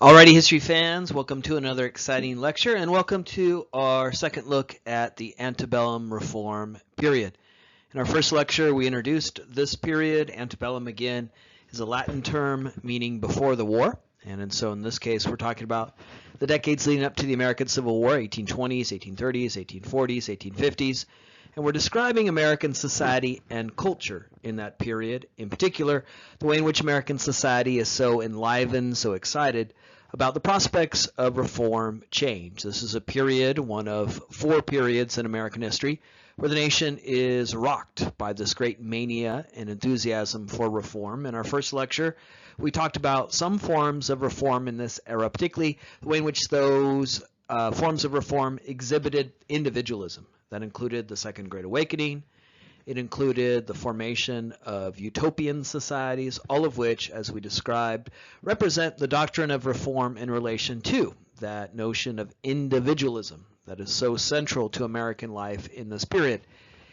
Alrighty, history fans, welcome to another exciting lecture, and welcome to our second look at the antebellum reform period. In our first lecture, we introduced this period. Antebellum, again, is a Latin term meaning before the war, and so in this case, we're talking about the decades leading up to the American Civil War, 1820s, 1830s, 1840s, 1850s, and we're describing American society and culture in that period, in particular, the way in which American society is so enlivened, so excited about the prospects of reform change. This is a period, one of four periods in American history, where the nation is rocked by this great mania and enthusiasm for reform. In our first lecture, we talked about some forms of reform in this era, particularly the way in which those forms of reform exhibited individualism. That included the Second Great Awakening. It included the formation of utopian societies, all of which, as we described, represent the doctrine of reform in relation to that notion of individualism that is so central to American life in this period.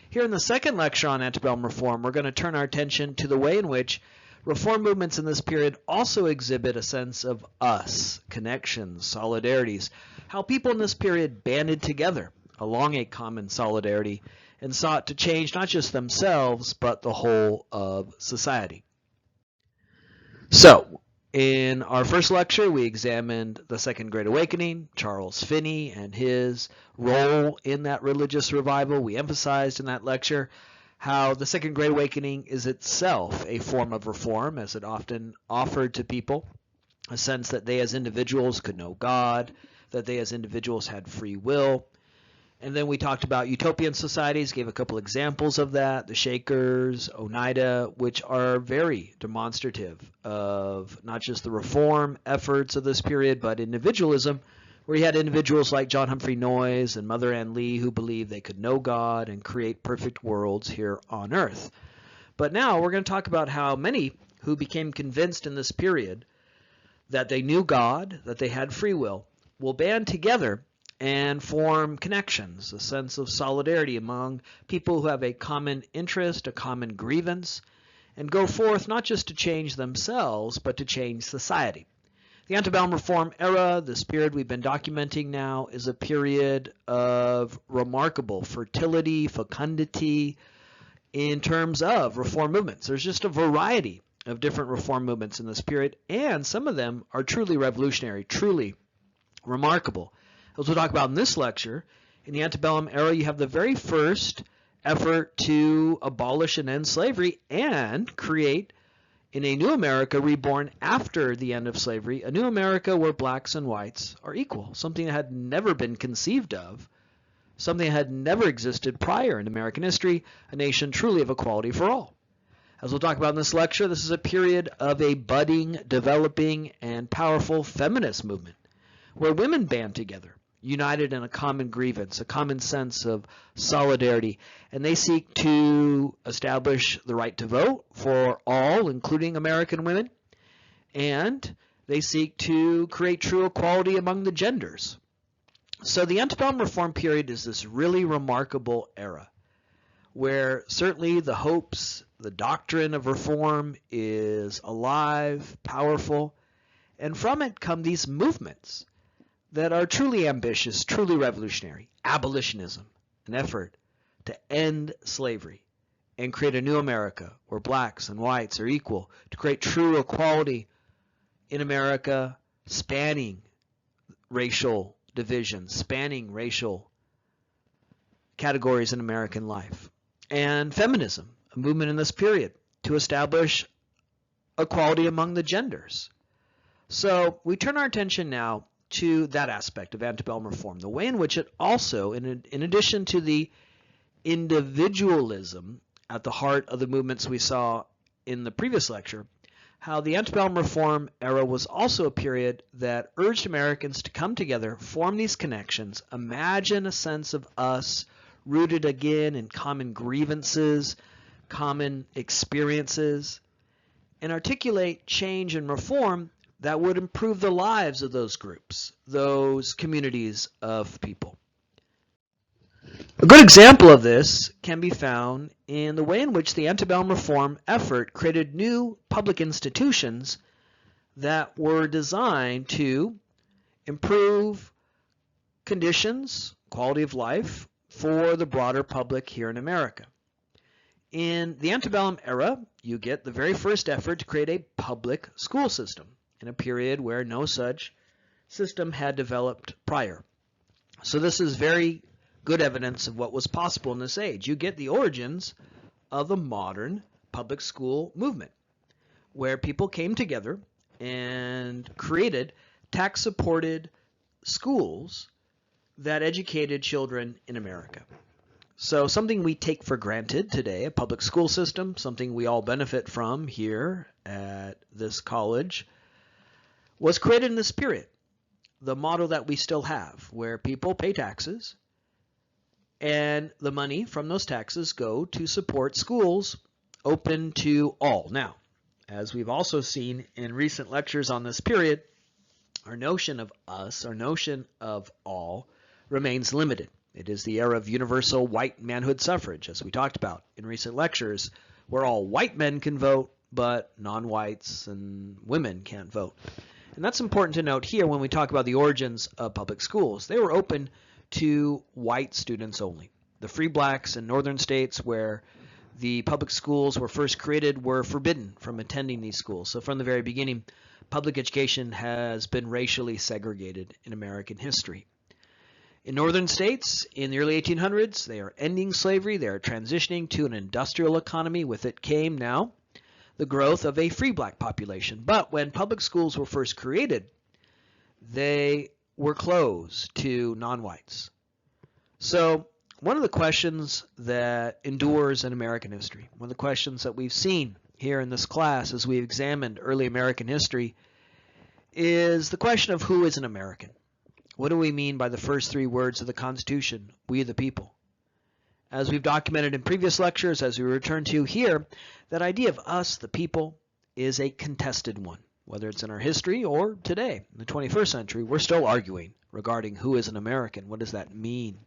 Here in the second lecture on antebellum reform, we're going to turn our attention to the way in which reform movements in this period also exhibit a sense of us, connections, solidarities, how people in this period banded together along a common solidarity and sought to change not just themselves, but the whole of society. So, in our first lecture, we examined the Second Great Awakening, Charles Finney and his role in that religious revival. We emphasized in that lecture how the Second Great Awakening is itself a form of reform, as it often offered to people a sense that they as individuals could know God, that they as individuals had free will. And then we talked about utopian societies, gave a couple examples of that, the Shakers, Oneida, which are very demonstrative of not just the reform efforts of this period, but individualism, where you had individuals like John Humphrey Noyes and Mother Ann Lee who believed they could know God and create perfect worlds here on earth. But now we're going to talk about how many who became convinced in this period that they knew God, that they had free will band together and form connections, a sense of solidarity among people who have a common interest, a common grievance, and go forth not just to change themselves, but to change society. The antebellum reform era, this period we've been documenting now, is a period of remarkable fertility, fecundity in terms of reform movements. There's just a variety of different reform movements in this period, and some of them are truly revolutionary, truly remarkable. As we'll talk about in this lecture, in the antebellum era, you have the very first effort to abolish and end slavery and create, in a new America reborn after the end of slavery, a new America where blacks and whites are equal, something that had never been conceived of, something that had never existed prior in American history, a nation truly of equality for all. As we'll talk about in this lecture, this is a period of a budding, developing, and powerful feminist movement, where women band together, united in a common grievance, a common sense of solidarity, and they seek to establish the right to vote for all, including American women, and they seek to create true equality among the genders. So the antebellum reform period is this really remarkable era where certainly the hopes, the doctrine of reform is alive, powerful, and from it come these movements that are truly ambitious, truly revolutionary. Abolitionism, an effort to end slavery and create a new America where blacks and whites are equal, to create true equality in America, spanning racial divisions, spanning racial categories in American life. And feminism, a movement in this period to establish equality among the genders. So we turn our attention now to that aspect of antebellum reform, the way in which it also, in addition to the individualism at the heart of the movements we saw in the previous lecture, how the antebellum reform era was also a period that urged Americans to come together, form these connections, imagine a sense of us rooted again in common grievances, common experiences, and articulate change and reform that would improve the lives of those groups, those communities of people. A good example of this can be found in the way in which the antebellum reform effort created new public institutions that were designed to improve conditions, quality of life for the broader public here in America. In the antebellum era, you get the very first effort to create a public school system in a period where no such system had developed prior. So this is very good evidence of what was possible in this age. You get the origins of the modern public school movement, where people came together and created tax-supported schools that educated children in America. So something we take for granted today, a public school system, something we all benefit from here at this college, was created in this period. The model that we still have, where people pay taxes, and the money from those taxes go to support schools open to all. Now, as we've also seen in recent lectures on this period, our notion of us, our notion of all, remains limited. It is the era of universal white manhood suffrage, as we talked about in recent lectures, where all white men can vote, but non-whites and women can't vote. And that's important to note here when we talk about the origins of public schools. They were open to white students only. The free blacks in northern states where the public schools were first created were forbidden from attending these schools. So from the very beginning, public education has been racially segregated in American history. In northern states, in the early 1800s, they are ending slavery. They are transitioning to an industrial economy. With it came now the growth of a free black population. But when public schools were first created, they were closed to non-whites. So one of the questions that endures in American history, one of the questions that we've seen here in this class as we've examined early American history, is the question of who is an American. What do we mean by the first three words of the Constitution, we the people? As we've documented in previous lectures, as we return to here, that idea of us, the people, is a contested one. Whether it's in our history or today, in the 21st century, we're still arguing regarding who is an American. What does that mean?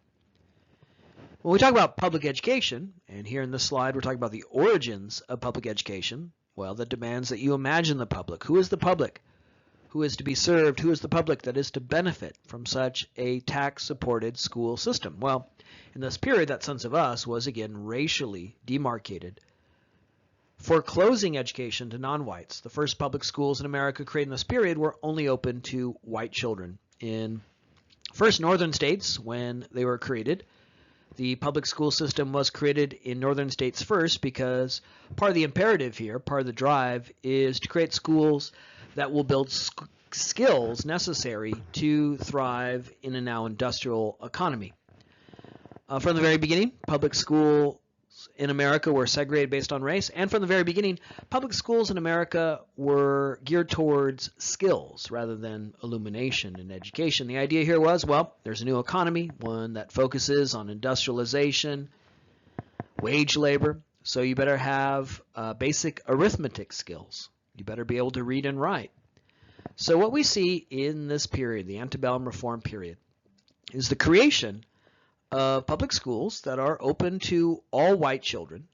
When we talk about public education, and here in this slide we're talking about the origins of public education, well, that demands that you imagine the public. Who is the public? Who is to be served? Who is the public that is to benefit from such a tax-supported school system? Well, in this period, that sense of us was again racially demarcated, foreclosing education to non-whites. The first public schools in America created in this period were only open to white children. In first northern states, when they were created, the public school system was created in northern states first because part of the imperative here, part of the drive, is to create schools that will build skills necessary to thrive in a now industrial economy. From the very beginning, public schools in America were segregated based on race, and from the very beginning, public schools in America were geared towards skills rather than illumination and education. The idea here was, well, there's a new economy, one that focuses on industrialization, wage labor, so you better have basic arithmetic skills. You better be able to read and write. So what we see in this period, the antebellum reform period, is the creation of public schools that are open to all white children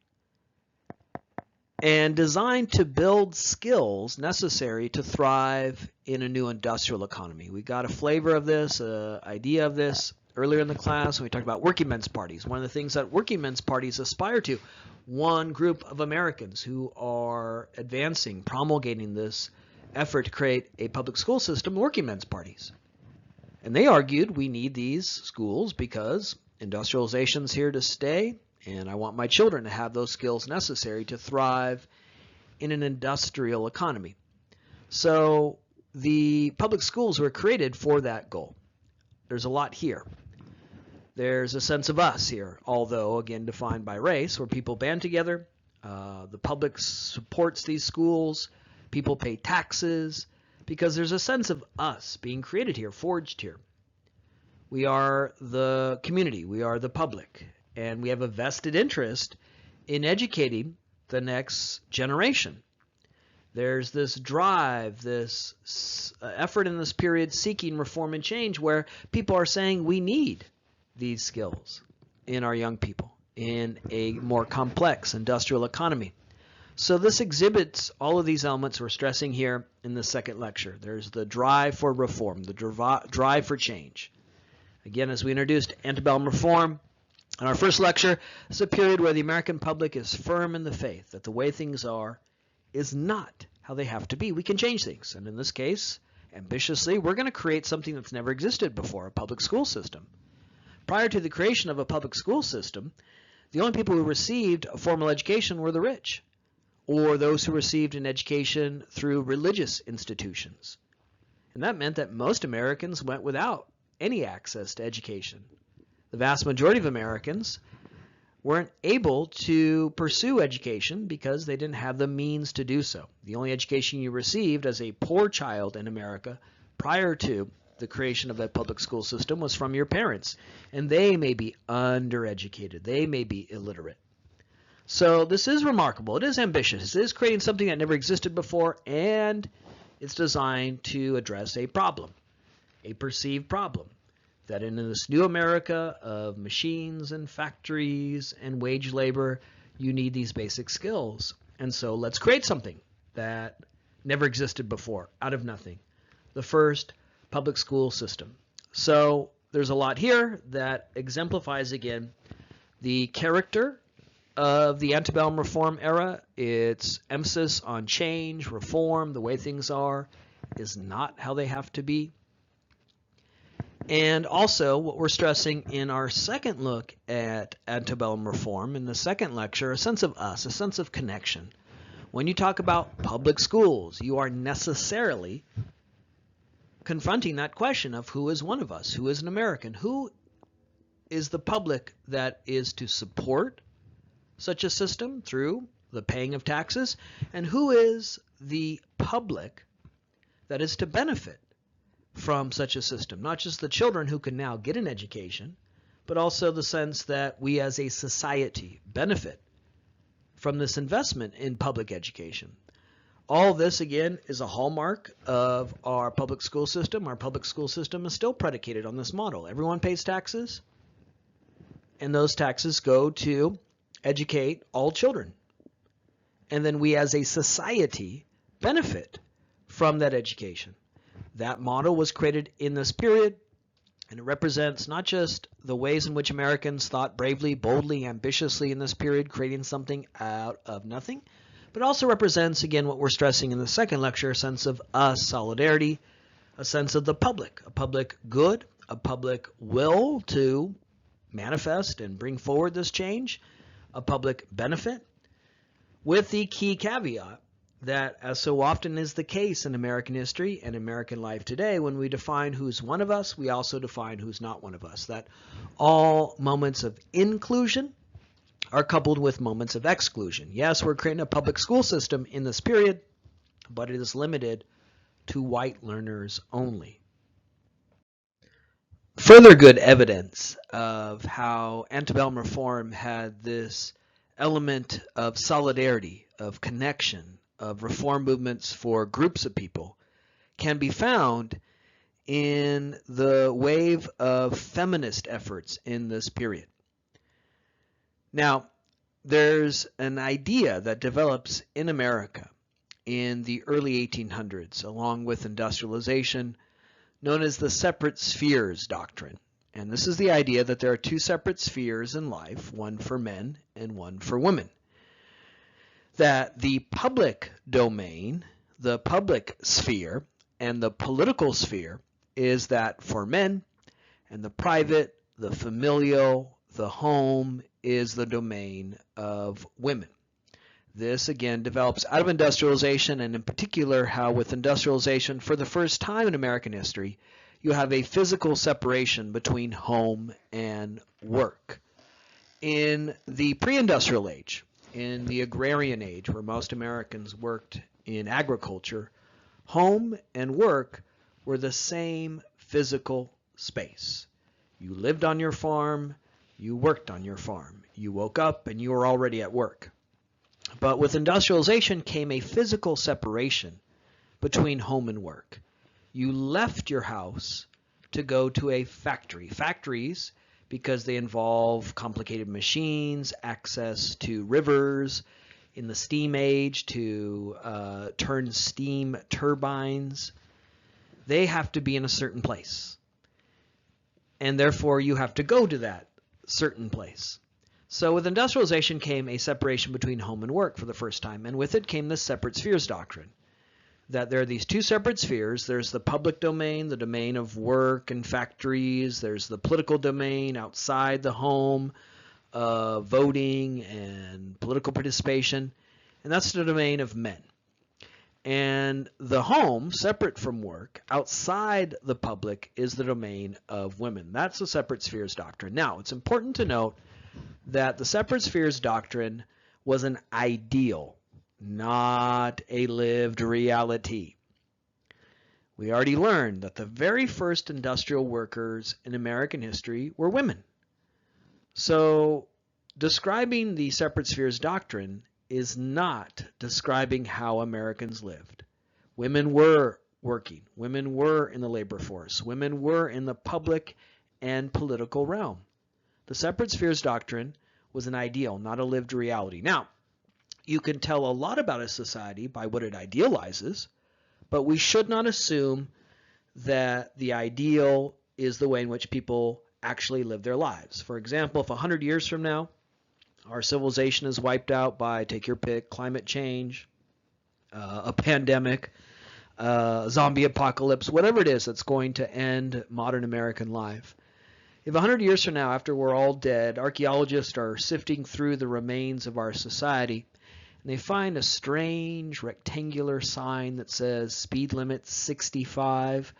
and designed to build skills necessary to thrive in a new industrial economy. We got a flavor of this, idea of this earlier in the class when we talked about working men's parties. One of the things that working men's parties aspire to, one group of Americans who are advancing, promulgating this effort to create a public school system, working men's parties. And they argued we need these schools because industrialization's here to stay, and I want my children to have those skills necessary to thrive in an industrial economy. So the public schools were created for that goal. There's a lot here. There's a sense of us here, although again defined by race, where people band together, the public supports these schools, people pay taxes, because there's a sense of us being created here, forged here. We are the community, we are the public, and we have a vested interest in educating the next generation. There's this drive, this effort in this period seeking reform and change where people are saying we need these skills in our young people in a more complex industrial economy. So this exhibits all of these elements we're stressing here in the second lecture. There's the drive for reform, the drive for change. Again, as we introduced antebellum reform in our first lecture, it's a period where the American public is firm in the faith that the way things are is not how they have to be. We can change things. And in this case, ambitiously, we're going to create something that's never existed before, a public school system. Prior to the creation of a public school system, the only people who received a formal education were the rich, or those who received an education through religious institutions. And that meant that most Americans went without any access to education. The vast majority of Americans weren't able to pursue education because they didn't have the means to do so. The only education you received as a poor child in America prior to the creation of that public school system was from your parents, and they may be undereducated. They may be illiterate. So this is remarkable. It is ambitious. It is creating something that never existed before, and it's designed to address a problem, a perceived problem, that in this new America of machines and factories and wage labor, you need these basic skills. And so let's create something that never existed before, out of nothing. The first public school system. So there's a lot here that exemplifies, again, the character of the antebellum reform era. Its emphasis on change, reform, the way things are, is not how they have to be. And also, what we're stressing in our second look at antebellum reform, in the second lecture, a sense of us, a sense of connection. When you talk about public schools, you are necessarily confronting that question of who is one of us, who is an American, who is the public that is to support such a system through the paying of taxes, and who is the public that is to benefit from such a system. Not just the children who can now get an education, but also the sense that we as a society benefit from this investment in public education. All this, again, is a hallmark of our public school system. Our public school system is still predicated on this model. Everyone pays taxes, and those taxes go to educate all children. And then we as a society benefit from that education. That model was created in this period, and it represents not just the ways in which Americans thought bravely, boldly, ambitiously in this period, creating something out of nothing, but also represents, again, what we're stressing in the second lecture, a sense of us, solidarity, a sense of the public, a public good, a public will to manifest and bring forward this change, a public benefit, with the key caveat that, as so often is the case in American history and American life today, when we define who's one of us, we also define who's not one of us. That all moments of inclusion are coupled with moments of exclusion. Yes, we're creating a public school system in this period, but it is limited to white learners only. Further good evidence of how antebellum reform had this element of solidarity, of connection, of reform movements for groups of people can be found in the wave of feminist efforts in this period. Now, there's an idea that develops in America in the early 1800s, along with industrialization, known as the separate spheres doctrine. And this is the idea that there are two separate spheres in life, one for men and one for women. That the public domain, the public sphere, and the political sphere is that for men, and the private, the familial, the home is the domain of women. This, again, develops out of industrialization, and in particular how with industrialization, for the first time in American history, you have a physical separation between home and work. In the pre-industrial age, in the agrarian age, where most Americans worked in agriculture, home and work were the same physical space. You lived on your farm, you worked on your farm. You woke up and you were already at work. But with industrialization came a physical separation between home and work. You left your house to go to a factory. Factories, because they involve complicated machines, access to rivers, in the steam age to turn steam turbines, they have to be in a certain place. And therefore, you have to go to that certain place. So with industrialization came a separation between home and work for the first time, and with it came the separate spheres doctrine, that there are these two separate spheres. There's the public domain, the domain of work and factories. There's the political domain outside the home, voting and political participation, and that's the domain of men. And the home, separate from work, outside the public, is the domain of women. That's the separate spheres doctrine. Now, it's important to note that the separate spheres doctrine was an ideal, not a lived reality. We already learned that the very first industrial workers in American history were women. So, describing the separate spheres doctrine is not describing how Americans lived. Women were working. Women were in the labor force. Women were in the public and political realm. The separate spheres doctrine was an ideal, not a lived reality. Now, you can tell a lot about a society by what it idealizes, but we should not assume that the ideal is the way in which people actually live their lives. For example, if 100 years from now, our civilization is wiped out by, take your pick, climate change, a pandemic, zombie apocalypse, whatever it is that's going to end modern American life. If 100 years from now, after we're all dead, archaeologists are sifting through the remains of our society, and they find a strange rectangular sign that says speed limit 65,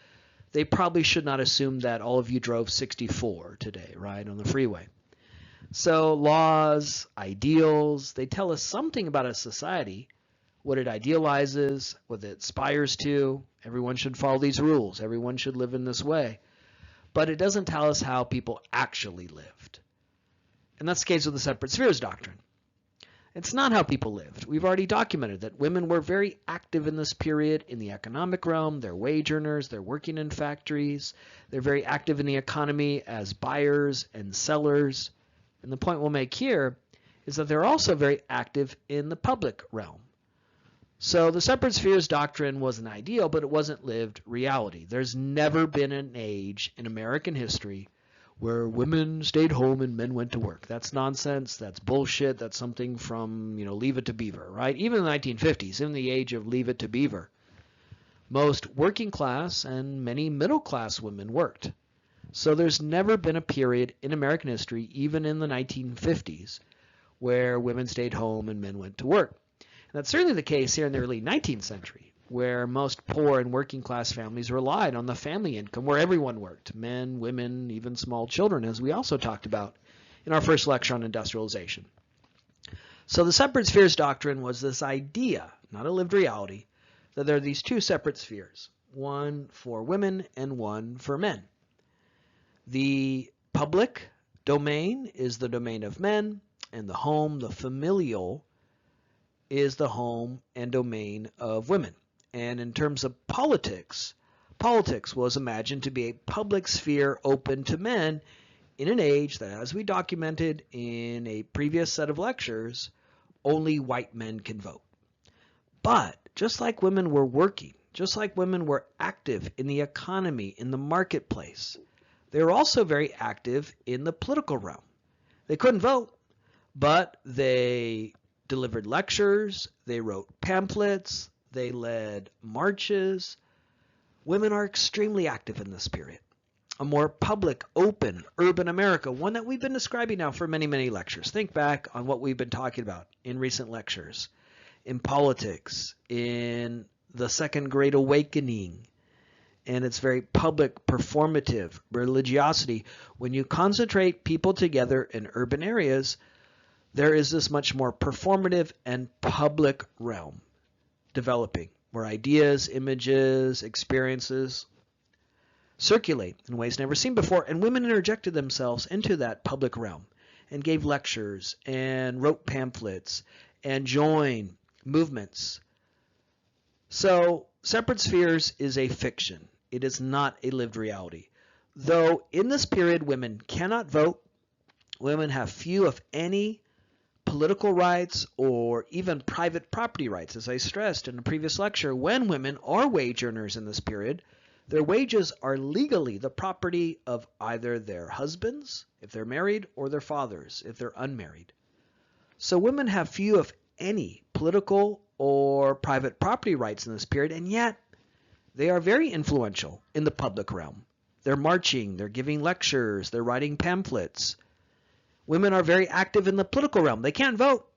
they probably should not assume that all of you drove 64 today, right, on the freeway. So laws, ideals, they tell us something about a society, what it idealizes, what it aspires to. Everyone should follow these rules. Everyone should live in this way. But it doesn't tell us how people actually lived. And that's the case with the separate spheres doctrine. It's not how people lived. We've already documented that women were very active in this period in the economic realm. They're wage earners. They're working in factories. They're very active in the economy as buyers and sellers. And the point we'll make here is that they're also very active in the public realm. So the separate spheres doctrine was an ideal, but it wasn't lived reality. There's never been an age in American history where women stayed home and men went to work. That's nonsense. That's bullshit. That's something from, Leave It to Beaver, right? Even in the 1950s, in the age of Leave It to Beaver, most working class and many middle class women worked. So there's never been a period in American history, even in the 1950s, where women stayed home and men went to work. And that's certainly the case here in the early 19th century, where most poor and working class families relied on the family income, where everyone worked, men, women, even small children, as we also talked about in our first lecture on industrialization. So the separate spheres doctrine was this idea, not a lived reality, that there are these two separate spheres, one for women and one for men. The public domain is the domain of men, and the home, the familial, is the home and domain of women. And in terms of politics, politics was imagined to be a public sphere open to men in an age that, as we documented in a previous set of lectures, only white men can vote. But just like women were working, just like women were active in the economy, in the marketplace, they were also very active in the political realm. They couldn't vote, but they delivered lectures, they wrote pamphlets, they led marches. Women are extremely active in this period. A more public, open, urban America, one that we've been describing now for many, many lectures. Think back on what we've been talking about in recent lectures, in politics, in the Second Great Awakening, and it's very public, performative, religiosity. When you concentrate people together in urban areas, there is this much more performative and public realm developing, where ideas, images, experiences circulate in ways never seen before, and women interjected themselves into that public realm and gave lectures and wrote pamphlets and joined movements. So separate spheres is a fiction. It is not a lived reality. Though in this period women cannot vote, women have few, if any, political rights or even private property rights. As I stressed in a previous lecture, when women are wage earners in this period, their wages are legally the property of either their husbands, if they're married, or their fathers, if they're unmarried. So women have few, if any, political or private property rights in this period, and yet they are very influential in the public realm. They're marching, they're giving lectures, they're writing pamphlets. Women are very active in the political realm. They can't vote,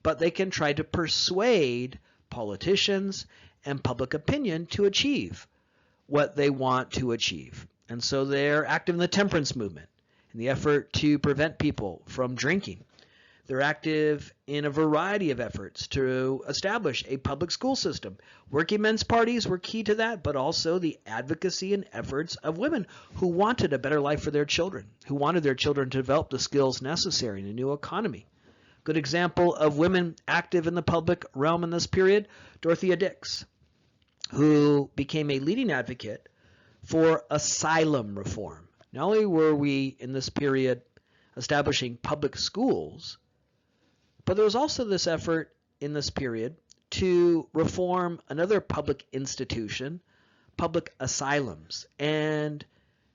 but they can try to persuade politicians and public opinion to achieve what they want to achieve. And so they're active in the temperance movement, in the effort to prevent people from drinking. They're active in a variety of efforts to establish a public school system. Working men's parties were key to that, but also the advocacy and efforts of women who wanted a better life for their children, who wanted their children to develop the skills necessary in a new economy. Good example of women active in the public realm in this period, Dorothea Dix, who became a leading advocate for asylum reform. Not only were we in this period establishing public schools, but there was also this effort in this period to reform another public institution, public asylums. And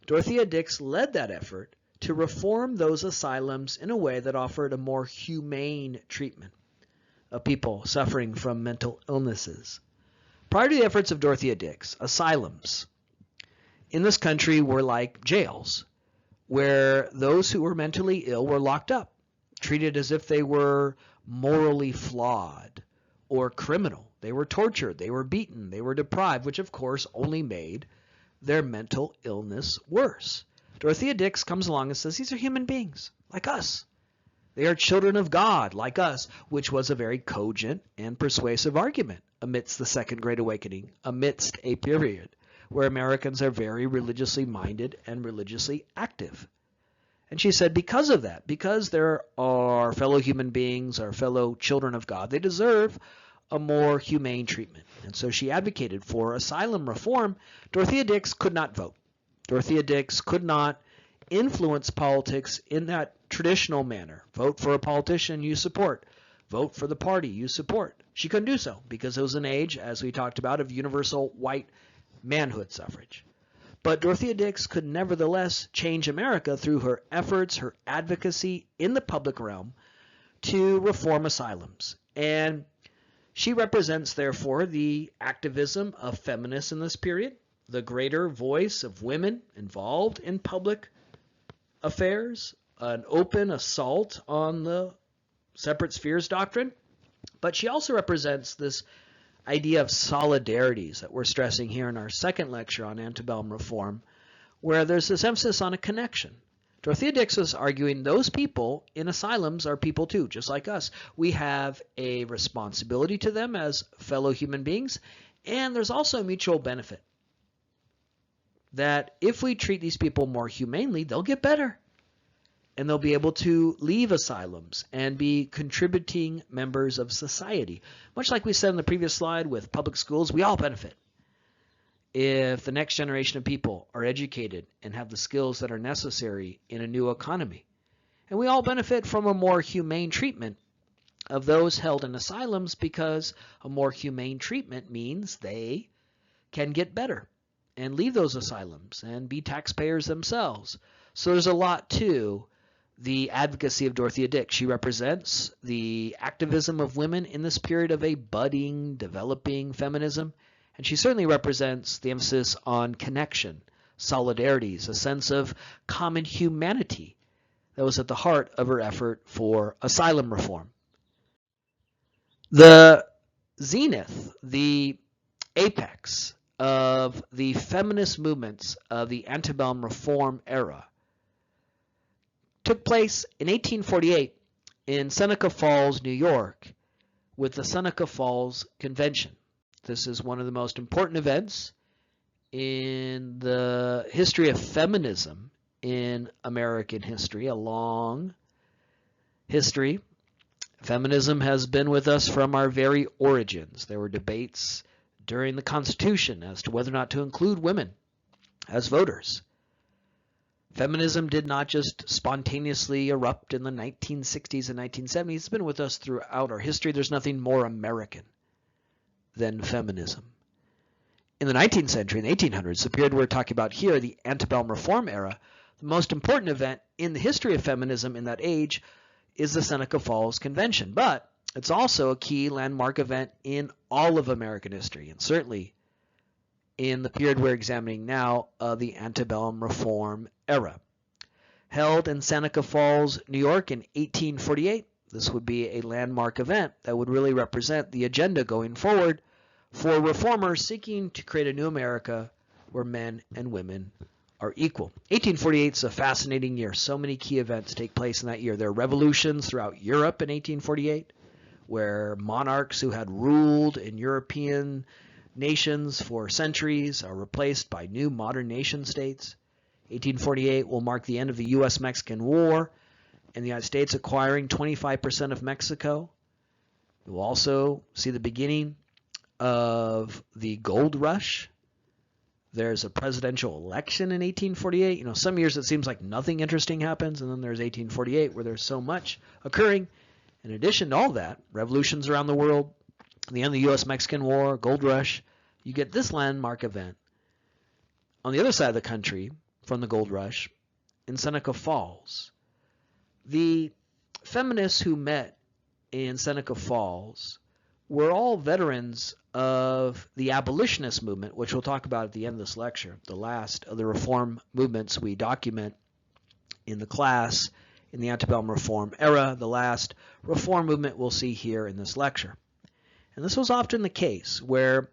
Dorothea Dix led that effort to reform those asylums in a way that offered a more humane treatment of people suffering from mental illnesses. Prior to the efforts of Dorothea Dix, asylums in this country were like jails, where those who were mentally ill were locked up, treated as if they were morally flawed or criminal. They were tortured, they were beaten, they were deprived, which of course only made their mental illness worse. Dorothea Dix comes along and says these are human beings like us. They are children of God like us, which was a very cogent and persuasive argument amidst the Second Great Awakening, amidst a period where Americans are very religiously minded and religiously active. And she said because of that, because there are fellow human beings, our fellow children of God, they deserve a more humane treatment. And so she advocated for asylum reform. Dorothea Dix could not vote. Dorothea Dix could not influence politics in that traditional manner. Vote for a politician you support. Vote for the party you support. She couldn't do so because it was an age, as we talked about, of universal white manhood suffrage. But Dorothea Dix could nevertheless change America through her efforts, her advocacy in the public realm to reform asylums. And she represents, therefore, the activism of feminists in this period, the greater voice of women involved in public affairs, an open assault on the separate spheres doctrine. But she also represents this idea of solidarities that we're stressing here in our second lecture on antebellum reform, where there's this emphasis on a connection. Dorothea Dix was arguing those people in asylums are people too, just like us. We have a responsibility to them as fellow human beings, and there's also a mutual benefit that if we treat these people more humanely, they'll get better. And they'll be able to leave asylums and be contributing members of society. Much like we said in the previous slide with public schools, we all benefit if the next generation of people are educated and have the skills that are necessary in a new economy. And we all benefit from a more humane treatment of those held in asylums, because a more humane treatment means they can get better and leave those asylums and be taxpayers themselves. So there's a lot to the advocacy of Dorothea Dix. She represents the activism of women in this period of a budding, developing feminism, and she certainly represents the emphasis on connection, solidarities, a sense of common humanity that was at the heart of her effort for asylum reform. The zenith, the apex of the feminist movements of the antebellum reform era took place in 1848 in Seneca Falls, New York, with the Seneca Falls Convention. This is one of the most important events in the history of feminism in American history, a long history. Feminism has been with us from our very origins. There were debates during the Constitution as to whether or not to include women as voters. Feminism did not just spontaneously erupt in the 1960s and 1970s. It's been with us throughout our history. There's nothing more American than feminism. In the 19th century, in the 1800s, the period we're talking about here, the antebellum reform era, the most important event in the history of feminism in that age is the Seneca Falls Convention. But it's also a key landmark event in all of American history, and certainly in the period we're examining now, the antebellum reform era. Held in Seneca Falls, New York in 1848, this would be a landmark event that would really represent the agenda going forward for reformers seeking to create a new America where men and women are equal. 1848 is a fascinating year. So many key events take place in that year. There are revolutions throughout Europe in 1848, where monarchs who had ruled in European nations for centuries are replaced by new modern nation states. 1848 will mark the end of the U.S.-Mexican War and the United States acquiring 25% of Mexico. We'll also see the beginning of the gold rush. There's a presidential election in 1848. You know, some years it seems like nothing interesting happens, and then there's 1848 where there's so much occurring. In addition to all that, revolutions around the world, the end of the U.S.-Mexican War, gold rush, you get this landmark event. On the other side of the country from the gold rush, in Seneca Falls, the feminists who met in Seneca Falls were all veterans of the abolitionist movement, which we'll talk about at the end of this lecture, the last of the reform movements we document in the class in the antebellum reform era, the last reform movement we'll see here in this lecture. And this was often the case where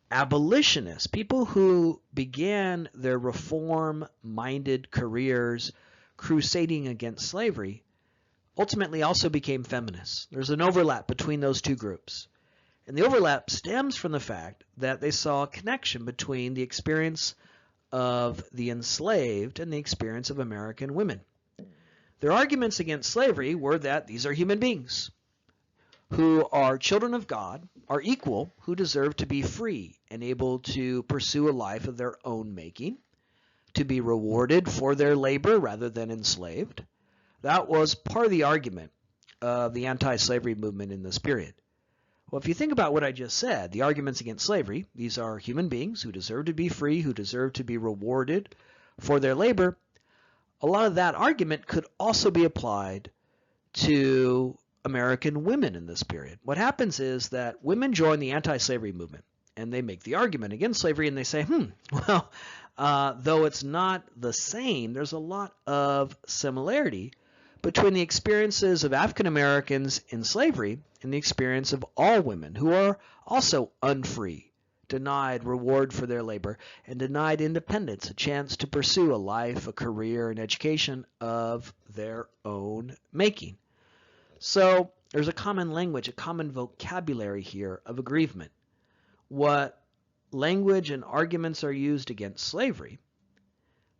abolitionists, people who began their reform-minded careers crusading against slavery, ultimately also became feminists. There's an overlap between those two groups. And the overlap stems from the fact that they saw a connection between the experience of the enslaved and the experience of American women. Their arguments against slavery were that these are human beings who are children of God, are equal, who deserve to be free and able to pursue a life of their own making, to be rewarded for their labor rather than enslaved. That was part of the argument of the anti-slavery movement in this period. Well, if you think about what I just said, the arguments against slavery, these are human beings who deserve to be free, who deserve to be rewarded for their labor. A lot of that argument could also be applied to American women in this period. What happens is that women join the anti-slavery movement and they make the argument against slavery and they say, well, though it's not the same, there's a lot of similarity between the experiences of African Americans in slavery and the experience of all women who are also unfree, denied reward for their labor, and denied independence, a chance to pursue a life, a career, an education of their own making. So there's a common language, a common vocabulary here of aggrievement. What language and arguments are used against slavery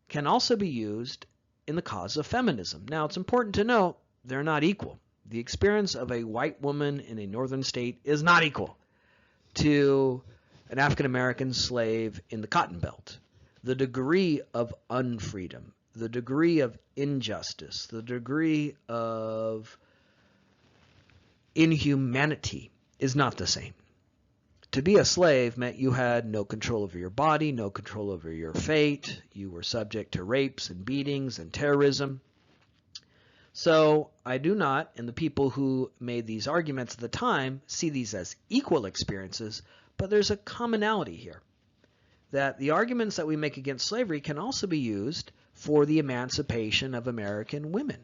can also be used in the cause of feminism. Now, it's important to note they're not equal. The experience of a white woman in a northern state is not equal to an African American slave in the Cotton Belt. The degree of unfreedom, the degree of injustice, the degree of inhumanity is not the same. To be a slave meant you had no control over your body, no control over your fate. You were subject to rapes and beatings and terrorism. So I do not, and the people who made these arguments at the time, see these as equal experiences, but there's a commonality here, that the arguments that we make against slavery can also be used for the emancipation of American women.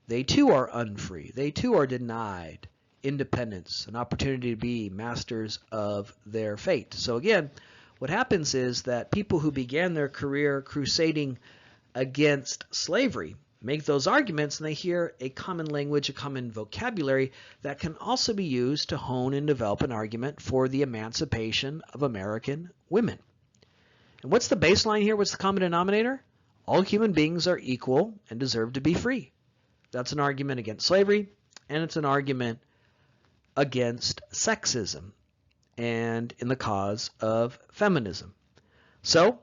They too are unfree. They too are denied independence, an opportunity to be masters of their fate. So again, what happens is that people who began their career crusading against slavery make those arguments, and they hear a common language, a common vocabulary that can also be used to hone and develop an argument for the emancipation of American women. And what's the baseline here? What's the common denominator? All human beings are equal and deserve to be free. That's an argument against slavery, and it's an argument against sexism and in the cause of feminism. So,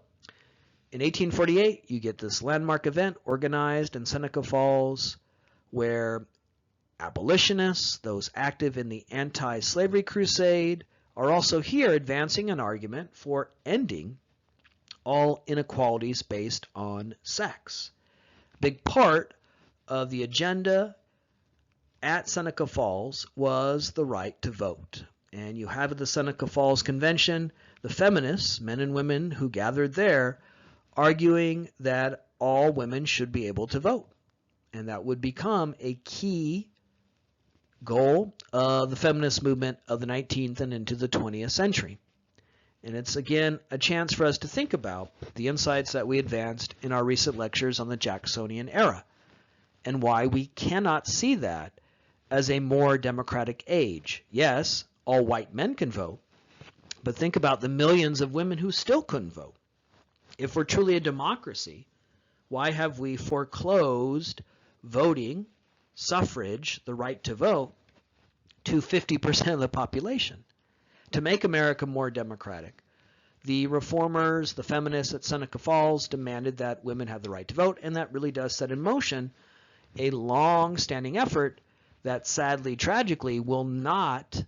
In 1848, you get this landmark event organized in Seneca Falls where abolitionists, those active in the anti-slavery crusade, are also here advancing an argument for ending all inequalities based on sex. Big part of the agenda at Seneca Falls was the right to vote. And you have at the Seneca Falls Convention the feminists, men and women who gathered there, arguing that all women should be able to vote. And that would become a key goal of the feminist movement of the 19th and into the 20th century. And it's, again, a chance for us to think about the insights that we advanced in our recent lectures on the Jacksonian era and why we cannot see that as a more democratic age. Yes, all white men can vote, but think about the millions of women who still couldn't vote. If we're truly a democracy, why have we foreclosed voting, suffrage, the right to vote, to 50% of the population? To make America more democratic, the reformers, the feminists at Seneca Falls demanded that women have the right to vote, and that really does set in motion a long-standing effort that sadly, tragically, will not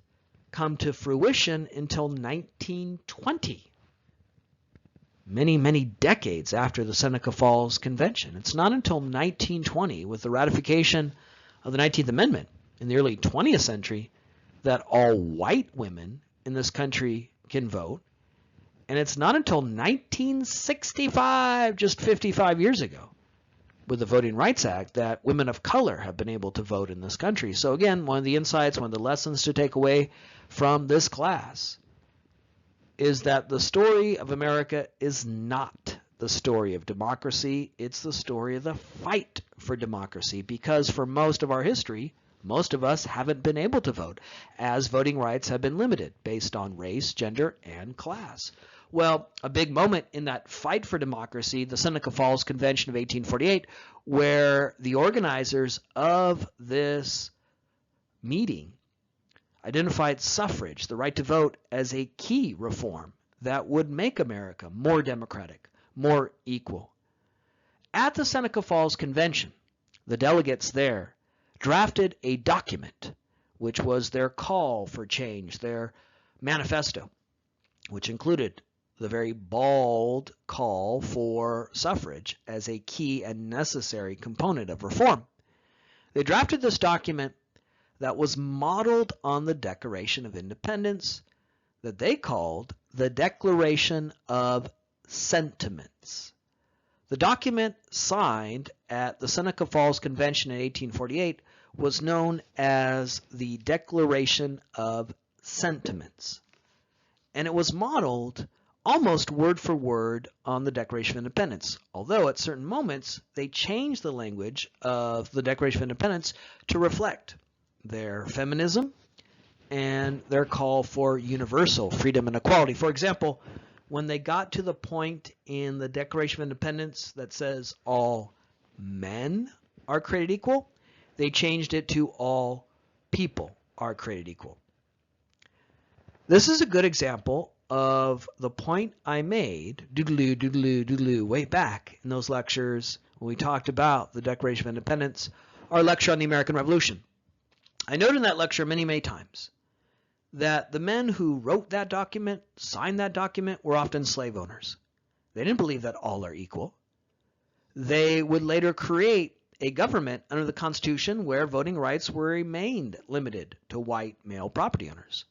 come to fruition until 1920. Many, many decades after the Seneca Falls Convention. It's not until 1920, with the ratification of the 19th Amendment in the early 20th century, that all white women in this country can vote. And it's not until 1965, just 55 years ago, with the Voting Rights Act, that women of color have been able to vote in this country. So again, one of the insights, one of the lessons to take away from this class is that the story of America is not the story of democracy. It's the story of the fight for democracy, because for most of our history, most of us haven't been able to vote, as voting rights have been limited based on race, gender, and class. Well, a big moment in that fight for democracy, the Seneca Falls Convention of 1848, where the organizers of this meeting identified suffrage, the right to vote, as a key reform that would make America more democratic, more equal. At the Seneca Falls Convention, the delegates there drafted a document, which was their call for change, their manifesto, which included the very bald call for suffrage as a key and necessary component of reform. They drafted this document that was modeled on the Declaration of Independence that they called the Declaration of Sentiments. The document signed at the Seneca Falls Convention in 1848 was known as the Declaration of Sentiments, and it was modeled almost word for word on the Declaration of Independence, although at certain moments they changed the language of the Declaration of Independence to reflect their feminism and their call for universal freedom and equality. For example, when they got to the point in the Declaration of Independence that says all men are created equal, they changed it to all people are created equal. This is a good example of the point I made, way back in those lectures when we talked about the Declaration of Independence, our lecture on the American Revolution. I noted in that lecture many, many times that the men who wrote that document, signed that document, were often slave owners. They didn't believe that all are equal. They would later create a government under the Constitution where voting rights were remained limited to white male property owners.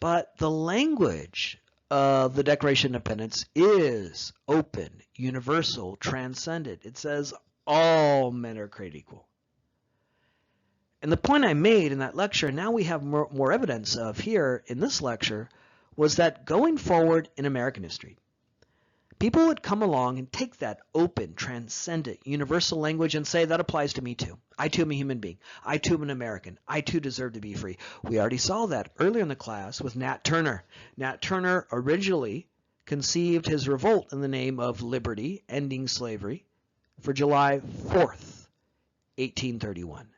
But the language of the Declaration of Independence is open, universal, transcendent. It says all men are created equal. And the point I made in that lecture, now we have more evidence of here in this lecture, was that going forward in American history, people would come along and take that open, transcendent, universal language and say, that applies to me too. I too am a human being. I too am an American. I too deserve to be free. We already saw that earlier in the class with Nat Turner. Nat Turner originally conceived his revolt in the name of liberty, ending slavery, for July 4th, 1831.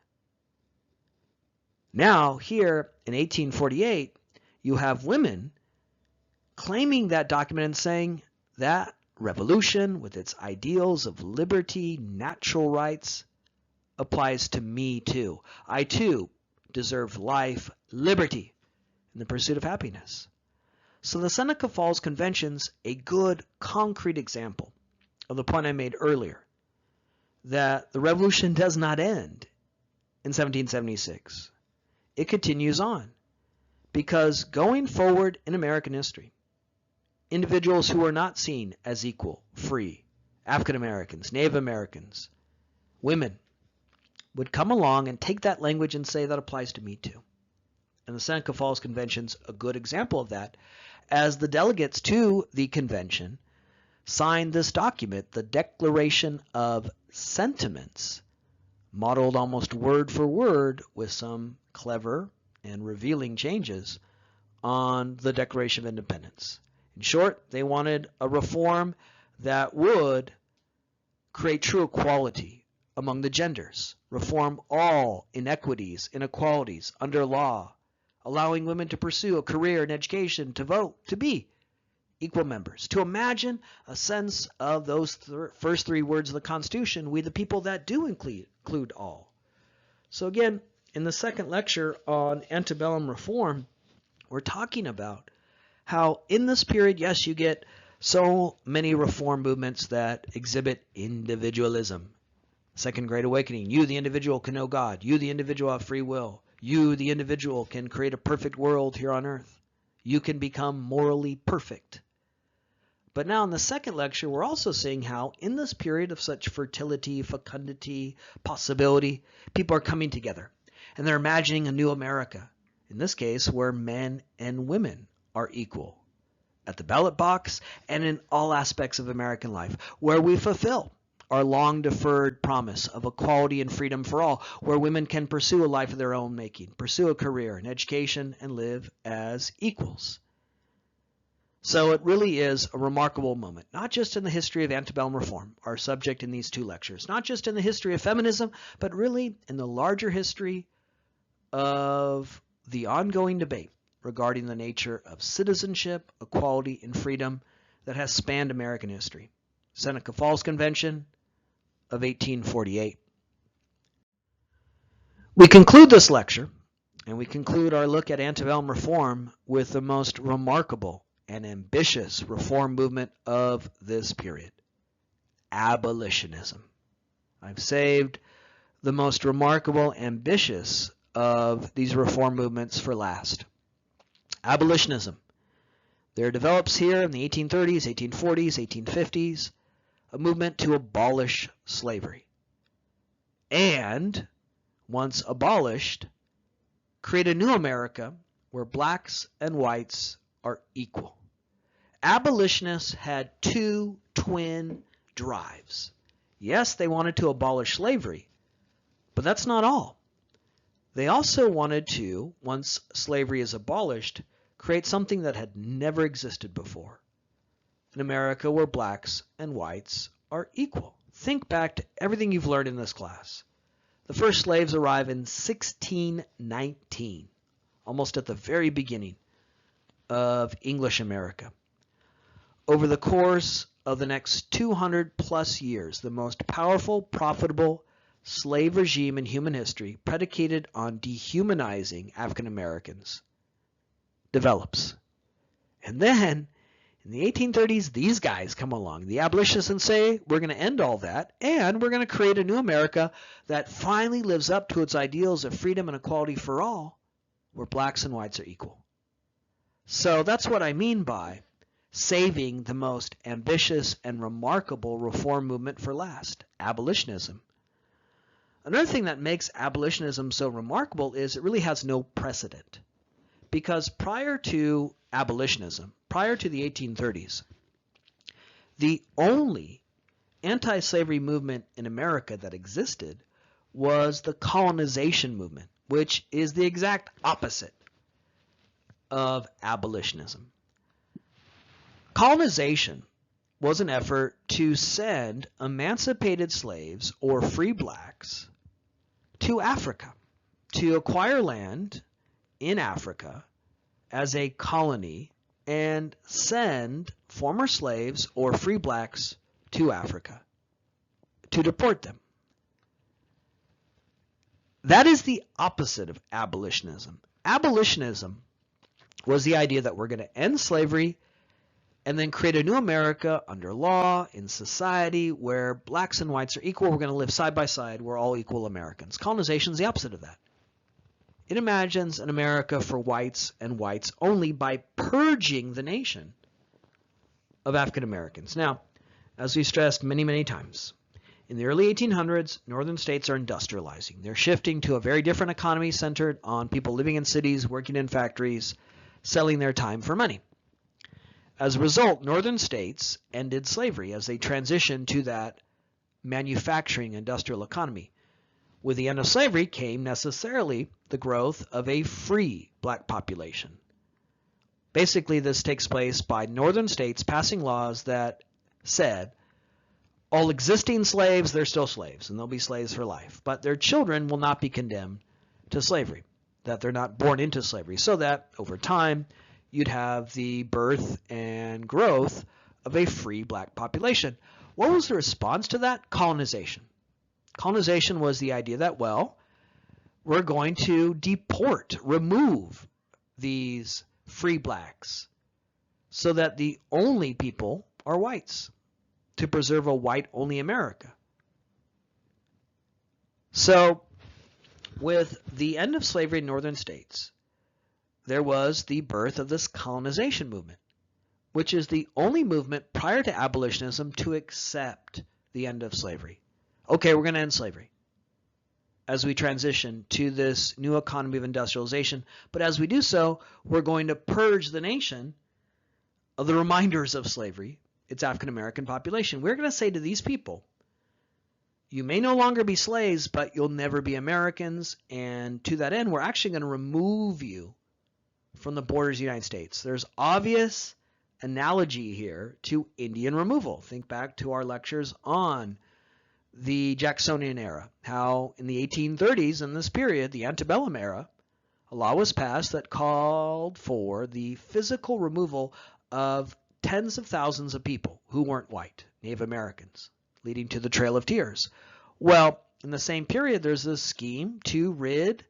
Now, here in 1848, you have women claiming that document and saying that revolution with its ideals of liberty, natural rights, applies to me too. I too deserve life, liberty, and the pursuit of happiness. So the Seneca Falls Convention's a good, concrete example of the point I made earlier, that the revolution does not end in 1776. It continues on, because going forward in American history, individuals who are not seen as equal, free, African Americans, Native Americans, women, would come along and take that language and say that applies to me too. And the Seneca Falls Convention's a good example of that, as the delegates to the convention signed this document, the Declaration of Sentiments, modeled almost word for word with some clever and revealing changes on the Declaration of Independence. In short, they wanted a reform that would create true equality among the genders, reform all inequities, inequalities under law, allowing women to pursue a career and education, to vote, to be equal members. To imagine a sense of those first three words of the Constitution, we the people that do include all. So again, in the second lecture on antebellum reform, we're talking about how in this period, yes, you get so many reform movements that exhibit individualism. Second Great Awakening, you the individual can know God. You the individual have free will. You the individual can create a perfect world here on earth. You can become morally perfect. But now in the second lecture, we're also seeing how in this period of such fertility, fecundity, possibility, people are coming together and they're imagining a new America. In this case, where men and women are equal at the ballot box and in all aspects of American life, where we fulfill our long-deferred promise of equality and freedom for all, where women can pursue a life of their own making, pursue a career, an education, and live as equals. So it really is a remarkable moment, not just in the history of antebellum reform, our subject in these two lectures, not just in the history of feminism, but really in the larger history of the ongoing debate regarding the nature of citizenship, equality, and freedom that has spanned American history. Seneca Falls Convention of 1848. We conclude this lecture, and we conclude our look at antebellum reform with the most remarkable and ambitious reform movement of this period, abolitionism. I've saved the most remarkable, ambitious of these reform movements for last. Abolitionism. There develops here in the 1830s, 1840s, 1850s, a movement to abolish slavery. And, once abolished, create a new America where blacks and whites are equal. Abolitionists had two twin drives. Yes, they wanted to abolish slavery, but that's not all. They also wanted to, once slavery is abolished, create something that had never existed before. An America where blacks and whites are equal. Think back to everything you've learned in this class. The first slaves arrive in 1619, almost at the very beginning of English America. Over the course of the next 200 plus years, the most powerful, profitable slave regime in human history, predicated on dehumanizing African Americans, develops. And then, in the 1830s, these guys come along, the abolitionists, and say, we're going to end all that, and we're going to create a new America that finally lives up to its ideals of freedom and equality for all, where blacks and whites are equal. So that's what I mean by saving the most ambitious and remarkable reform movement for last, abolitionism. Another thing that makes abolitionism so remarkable is it really has no precedent. Because prior to abolitionism, prior to the 1830s, the only anti-slavery movement in America that existed was the colonization movement, which is the exact opposite of abolitionism. Colonization was an effort to send emancipated slaves or free blacks to Africa, to acquire land in Africa as a colony and send former slaves or free blacks to Africa to deport them. That is the opposite of abolitionism. Abolitionism was the idea that we're going to end slavery and then create a new America under law, in society, where blacks and whites are equal. We're going to live side by side. We're all equal Americans. Colonization is the opposite of that. It imagines an America for whites and whites only by purging the nation of African Americans. Now, as we stressed many, many times, in the early 1800s, northern states are industrializing. They're shifting to a very different economy centered on people living in cities, working in factories, selling their time for money. As a result, northern states ended slavery as they transitioned to that manufacturing industrial economy. With the end of slavery came necessarily the growth of a free black population. Basically, this takes place by northern states passing laws that said all existing slaves, they're still slaves, and they'll be slaves for life. But their children will not be condemned to slavery, that they're not born into slavery, so that over time you'd have the birth and growth of a free black population. What was the response to that? Colonization. Colonization was the idea that, well, we're going to deport, remove these free blacks so that the only people are whites, to preserve a white-only America. So, with the end of slavery in northern states, there was the birth of this colonization movement, which is the only movement prior to abolitionism to accept the end of slavery. Okay, we're going to end slavery as we transition to this new economy of industrialization. But as we do so, we're going to purge the nation of the reminders of slavery, its African American population. We're going to say to these people, you may no longer be slaves, but you'll never be Americans. And to that end, we're actually going to remove you from the borders of the United States. There's obvious analogy here to Indian removal. Think back to our lectures on the Jacksonian era, how in the 1830s, in this period, the antebellum era, a law was passed that called for the physical removal of tens of thousands of people who weren't white, Native Americans, leading to the Trail of Tears. Well, in the same period, there's this scheme to rid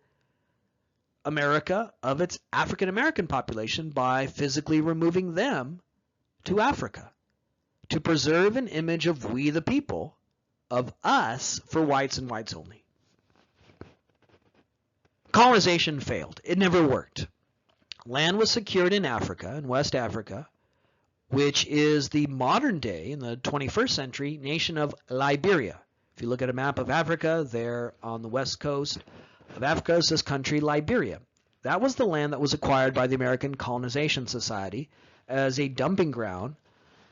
America of its African American population by physically removing them to Africa, to preserve an image of we the people, of us for whites and whites only. Colonization failed. It never worked. Land was secured in Africa, in West Africa, which is the modern day, in the 21st century, nation of Liberia. If you look at a map of Africa, there on the west coast of Africa is this country, Liberia. That was the land that was acquired by the American Colonization Society as a dumping ground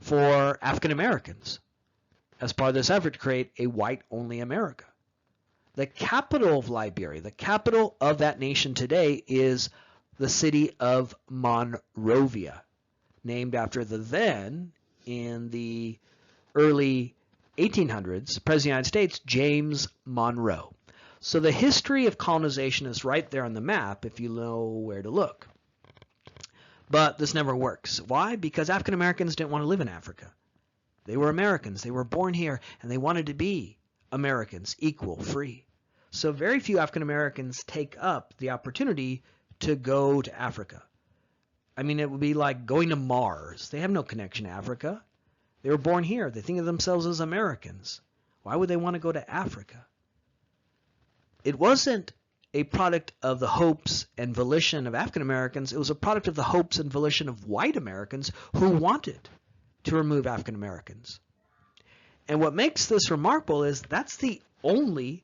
for African Americans as part of this effort to create a white-only America. The capital of Liberia, the capital of that nation today, is the city of Monrovia, named after the then, in the early 1800s, President of the United States, James Monroe. So the history of colonization is right there on the map if you know where to look. But this never works. Why? Because African Americans didn't want to live in Africa. They were Americans. They were born here, and they wanted to be Americans, equal, free. So very few African Americans take up the opportunity to go to Africa. I mean, it would be like going to Mars. They have no connection to Africa. They were born here. They think of themselves as Americans. Why would they want to go to Africa? It wasn't a product of the hopes and volition of African Americans. It was a product of the hopes and volition of white Americans who wanted to remove African Americans. And what makes this remarkable is that's the only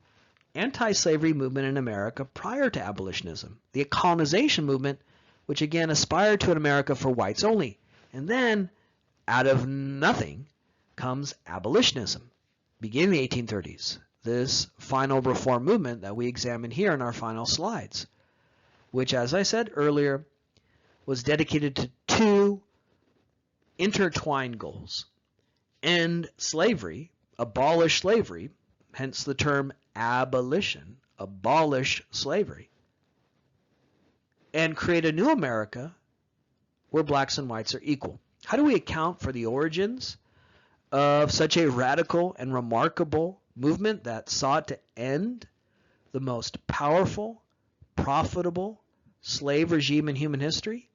anti-slavery movement in America prior to abolitionism. The colonization movement, which again aspired to an America for whites only. And then, out of nothing, comes abolitionism, beginning in the 1830s. This final reform movement that we examine here in our final slides, which, as I said earlier, was dedicated to two intertwined goals. End slavery, abolish slavery, hence the term abolition, abolish slavery, and create a new America where blacks and whites are equal. How do we account for the origins of such a radical and remarkable movement that sought to end the most powerful, profitable slave regime in human history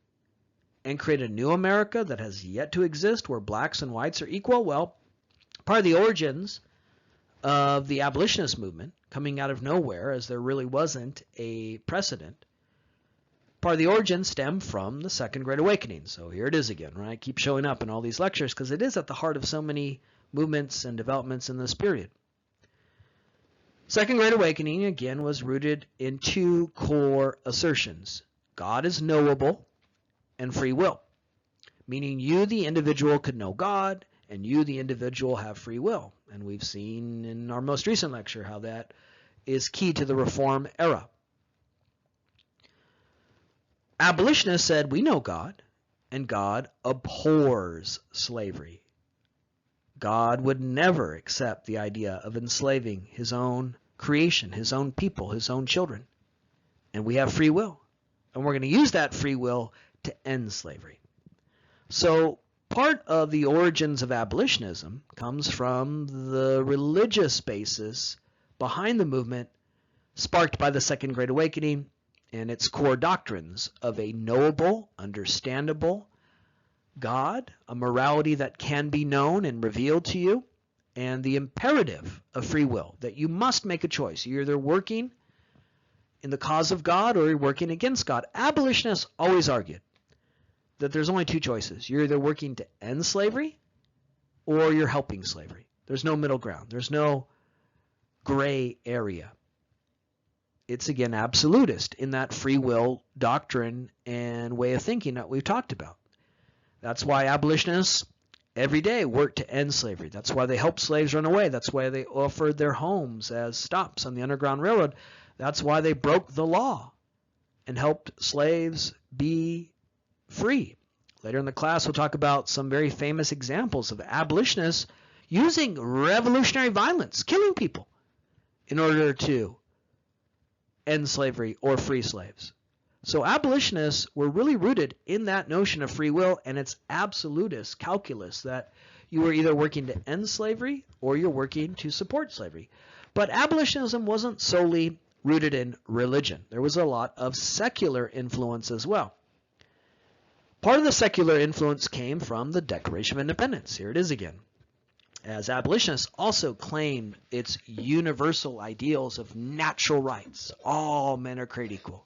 and create a new America that has yet to exist where blacks and whites are equal? Well, part of the origins of the abolitionist movement, coming out of nowhere as there really wasn't a precedent, part of the origin stemmed from the Second Great Awakening. So here it is again, right? Keep showing up in all these lectures because it is at the heart of so many movements and developments in this period. Second Great Awakening, again, was rooted in two core assertions. God is knowable and free will, meaning you, the individual, could know God, and you, the individual, have free will. And we've seen in our most recent lecture how that is key to the Reform era. Abolitionists said, we know God, and God abhors slavery. God would never accept the idea of enslaving his own creation, his own people, his own children. And we have free will. And we're going to use that free will to end slavery. So part of the origins of abolitionism comes from the religious basis behind the movement sparked by the Second Great Awakening and its core doctrines of a knowable, understandable God, a morality that can be known and revealed to you, and the imperative of free will, that you must make a choice. You're either working in the cause of God or you're working against God. Abolitionists always argued that there's only two choices. You're either working to end slavery or you're helping slavery. There's no middle ground. There's no gray area. It's, again, absolutist in that free will doctrine and way of thinking that we've talked about. That's why abolitionists every day work to end slavery. That's why they helped slaves run away. That's why they offered their homes as stops on the Underground Railroad. That's why they broke the law and helped slaves be free. Later in the class, we'll talk about some very famous examples of abolitionists using revolutionary violence, killing people, in order to end slavery or free slaves. So abolitionists were really rooted in that notion of free will and its absolutist calculus that you were either working to end slavery or you're working to support slavery. But abolitionism wasn't solely rooted in religion. There was a lot of secular influence as well. Part of the secular influence came from the Declaration of Independence. Here it is again. As abolitionists also claimed its universal ideals of natural rights, all men are created equal,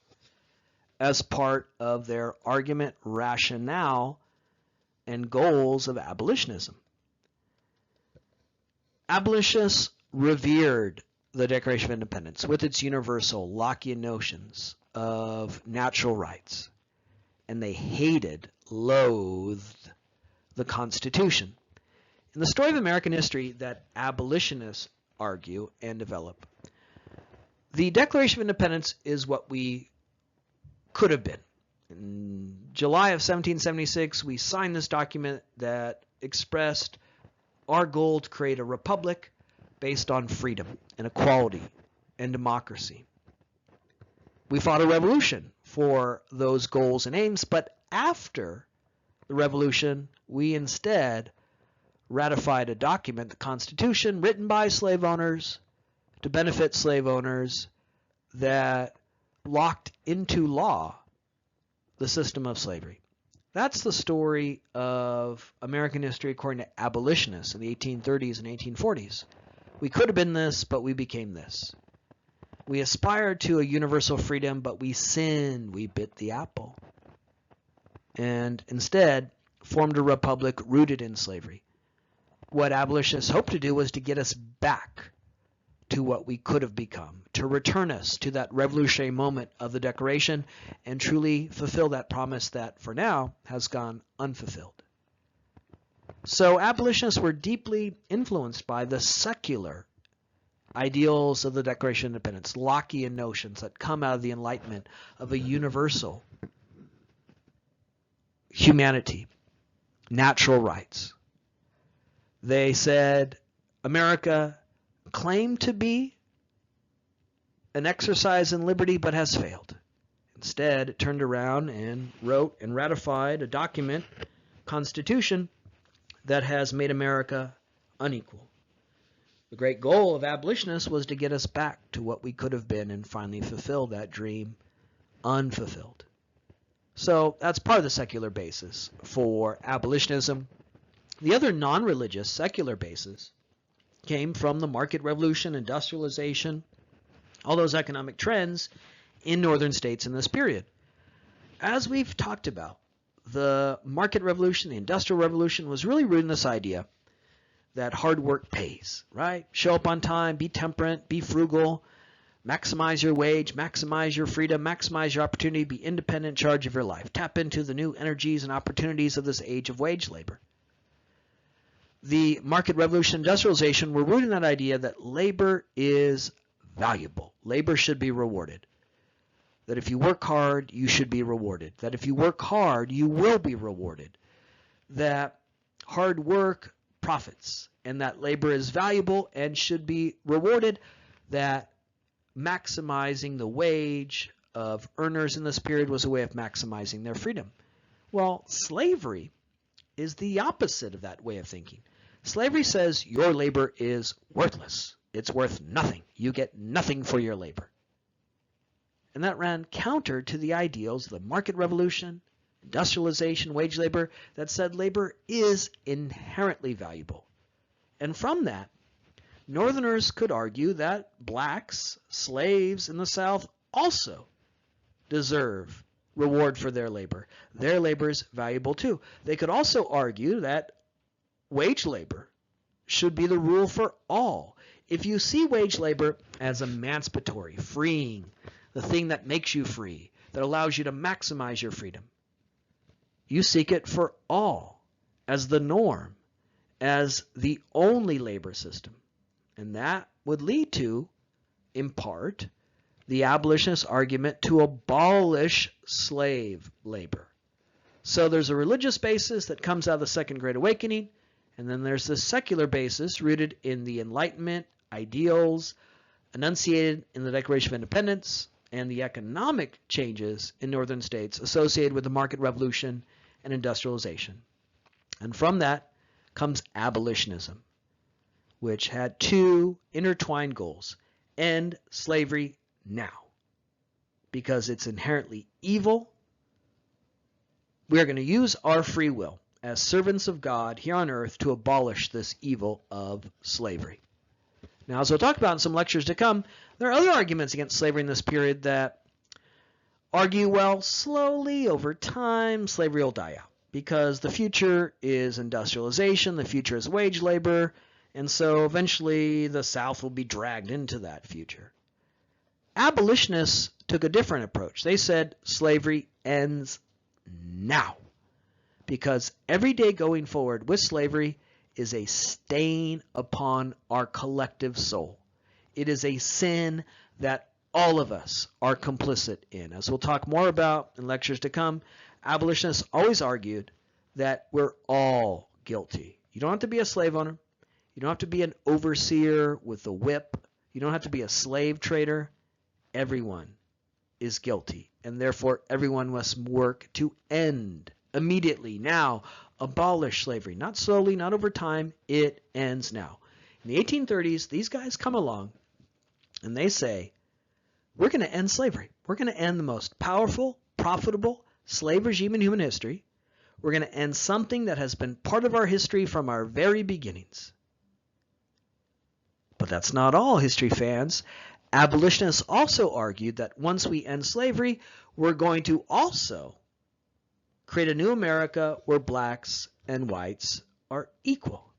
as part of their argument, rationale, and goals of abolitionism. Abolitionists revered the Declaration of Independence with its universal Lockean notions of natural rights, and they hated, loathed the Constitution. In the story of American history that abolitionists argue and develop, the Declaration of Independence is what we could have been. In July of 1776, we signed this document that expressed our goal to create a republic based on freedom and equality and democracy. We fought a revolution for those goals and aims, but after the revolution, we instead ratified a document, the Constitution, written by slave owners to benefit slave owners, that locked into law the system of slavery. That's the story of American history according to abolitionists in the 1830s and 1840s. We could have been this, but we became this. We aspired to a universal freedom, but we sinned. We bit the apple. And instead formed a republic rooted in slavery. What abolitionists hoped to do was to get us back to what we could have become, to return us to that revolutionary moment of the Declaration and truly fulfill that promise that for now has gone unfulfilled. So abolitionists were deeply influenced by the secular ideals of the Declaration of Independence, Lockean notions that come out of the Enlightenment of a universal humanity, natural rights. They said America claimed to be an exercise in liberty but has failed. Instead, it turned around and wrote and ratified a document, Constitution, that has made America unequal. The great goal of abolitionists was to get us back to what we could have been and finally fulfill that dream unfulfilled. So that's part of the secular basis for abolitionism. The other non-religious secular basis came from the market revolution, industrialization, all those economic trends in northern states in this period. As we've talked about, the market revolution, the industrial revolution, was really rooted in this idea that hard work pays, right? Show up on time, be temperate, be frugal, maximize your wage, maximize your freedom, maximize your opportunity, be independent, in charge of your life. Tap into the new energies and opportunities of this age of wage labor. The market revolution, industrialization were rooted in that idea that labor is valuable. Labor should be rewarded. That if you work hard, you should be rewarded. That if you work hard, you will be rewarded. That hard work profits, and that labor is valuable and should be rewarded. That maximizing the wage of earners in this period was a way of maximizing their freedom. Well, slavery is the opposite of that way of thinking. Slavery says your labor is worthless. It's worth nothing. You get nothing for your labor. And that ran counter to the ideals of the market revolution, industrialization, wage labor, that said labor is inherently valuable. And from that, Northerners could argue that blacks, slaves in the South, also deserve reward for their labor. Their labor is valuable too. They could also argue that wage labor should be the rule for all. If you see wage labor as emancipatory, freeing, the thing that makes you free, that allows you to maximize your freedom, you seek it for all as the norm, as the only labor system. And that would lead to, in part, the abolitionist argument to abolish slave labor. So there's a religious basis that comes out of the Second Great Awakening, and then there's this secular basis rooted in the Enlightenment ideals enunciated in the Declaration of Independence and the economic changes in northern states associated with the market revolution and industrialization. And from that comes abolitionism, which had two intertwined goals. End slavery now, because it's inherently evil. We are going to use our free will as servants of God here on earth to abolish this evil of slavery. Now, as we'll talk about in some lectures to come, there are other arguments against slavery in this period that argue, well, slowly over time, slavery will die out because the future is industrialization, the future is wage labor, and so eventually the South will be dragged into that future. Abolitionists took a different approach. They said slavery ends now, because every day going forward with slavery is a stain upon our collective soul. It is a sin that all of us are complicit in. As we'll talk more about in lectures to come, abolitionists always argued that we're all guilty. You don't have to be a slave owner. You don't have to be an overseer with a whip. You don't have to be a slave trader. Everyone is guilty, and therefore everyone must work to end immediately, now, abolish slavery. Not slowly, not over time. It ends now. In the 1830s, these guys come along, and they say, we're going to end slavery. We're going to end the most powerful, profitable slave regime in human history. We're going to end something that has been part of our history from our very beginnings. But that's not all, history fans. Abolitionists also argued that once we end slavery, we're going to also create a new America where blacks and whites are equal.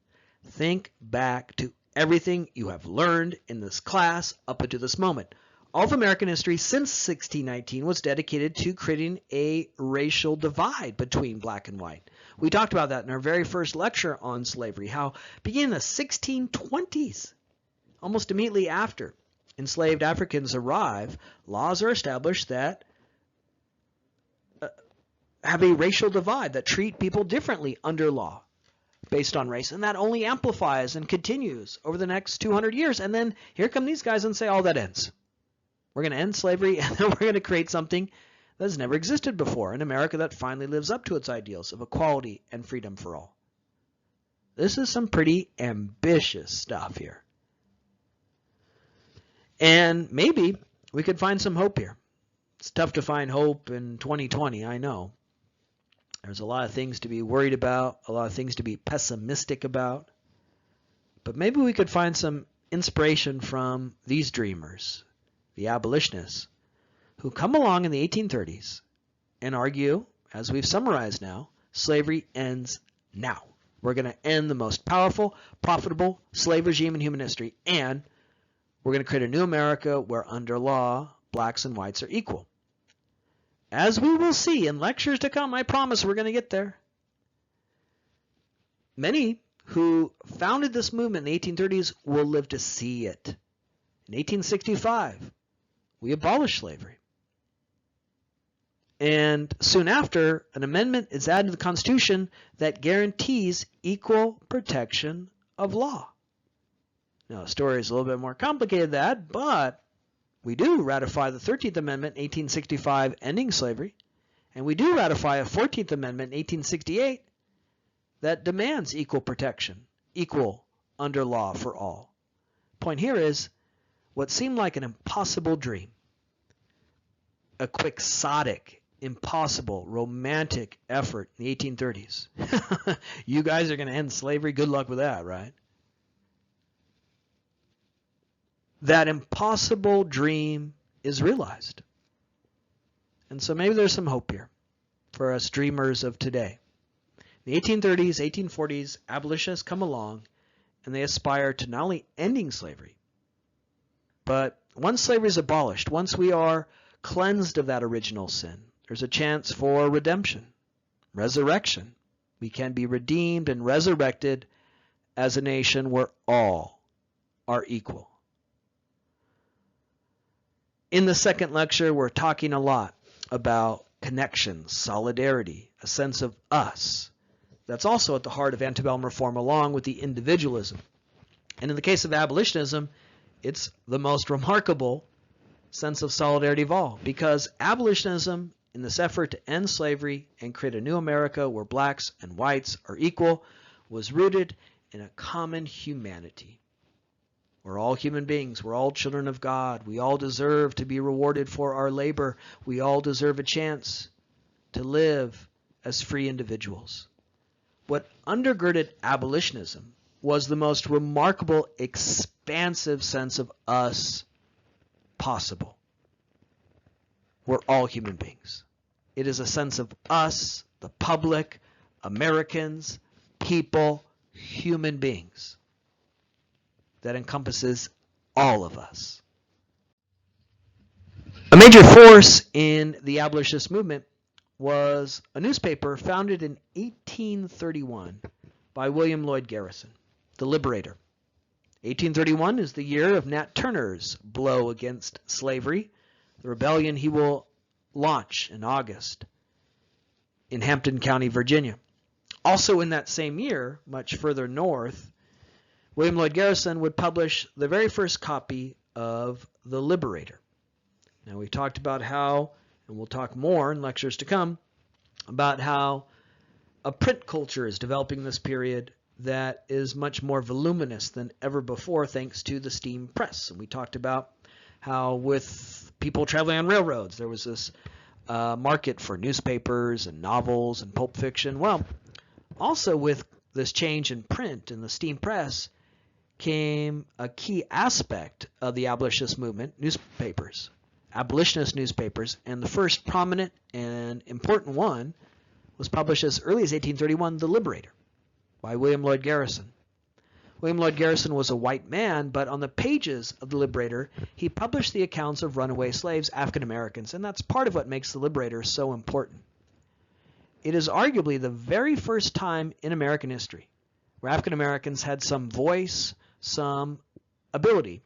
Think back to everything you have learned in this class up until this moment. All of American history since 1619 was dedicated to creating a racial divide between black and white. We talked about that in our very first lecture on slavery, how beginning in the 1620s, almost immediately after enslaved Africans arrive, laws are established that have a racial divide, that treat people differently under law based on race. And that only amplifies and continues over the next 200 years. And then here come these guys and say, oh, that ends. We're going to end slavery, and then we're going to create something that has never existed before, an America that finally lives up to its ideals of equality and freedom for all. This is some pretty ambitious stuff here. And maybe we could find some hope here. It's tough to find hope in 2020, I know. There's a lot of things to be worried about, a lot of things to be pessimistic about. But maybe we could find some inspiration from these dreamers, the abolitionists, who come along in the 1830s and argue, as we've summarized now, slavery ends now. We're going to end the most powerful, profitable slave regime in human history, and we're going to create a new America where under law, blacks and whites are equal. As we will see in lectures to come, I promise we're going to get there. Many who founded this movement in the 1830s will live to see it. In 1865, we abolished slavery. And soon after, an amendment is added to the Constitution that guarantees equal protection of law. Now, the story is a little bit more complicated than that, but we do ratify the 13th Amendment in 1865 ending slavery, and we do ratify a 14th Amendment in 1868 that demands equal protection, equal under law for all. Point here is what seemed like an impossible dream, a quixotic, impossible, romantic effort in the 1830s. You guys are going to end slavery? Good luck with that, right? That impossible dream is realized. And so maybe there's some hope here for us dreamers of today. In the 1830s, 1840s, abolitionists come along and they aspire to not only ending slavery, but once slavery is abolished, once we are cleansed of that original sin, there's a chance for redemption, resurrection. We can be redeemed and resurrected as a nation where all are equal. In the second lecture, we're talking a lot about connections, solidarity, a sense of us. That's also at the heart of antebellum reform, along with the individualism. And in the case of abolitionism, it's the most remarkable sense of solidarity of all, because abolitionism, in this effort to end slavery and create a new America where blacks and whites are equal, was rooted in a common humanity. We're all human beings. We're all children of God. We all deserve to be rewarded for our labor. We all deserve a chance to live as free individuals. What undergirded abolitionism was the most remarkable, expansive sense of us possible. We're all human beings. It is a sense of us, the public, Americans, people, human beings, that encompasses all of us. A major force in the abolitionist movement was a newspaper founded in 1831 by William Lloyd Garrison, the Liberator. 1831 is the year of Nat Turner's blow against slavery, the rebellion he will launch in August in Hampton County, Virginia. Also in that same year, much further north, William Lloyd Garrison would publish the very first copy of The Liberator. Now, we talked about how, and we'll talk more in lectures to come, about how a print culture is developing in this period that is much more voluminous than ever before thanks to the steam press. And we talked about how with people traveling on railroads, there was this market for newspapers and novels and pulp fiction. Well, also with this change in print and the steam press came a key aspect of the abolitionist movement, newspapers, abolitionist newspapers, and the first prominent and important one was published as early as 1831, The Liberator, by William Lloyd Garrison. William Lloyd Garrison was a white man, but on the pages of The Liberator, he published the accounts of runaway slaves, African Americans, and that's part of what makes The Liberator so important. It is arguably the very first time in American history where African Americans had some voice, some ability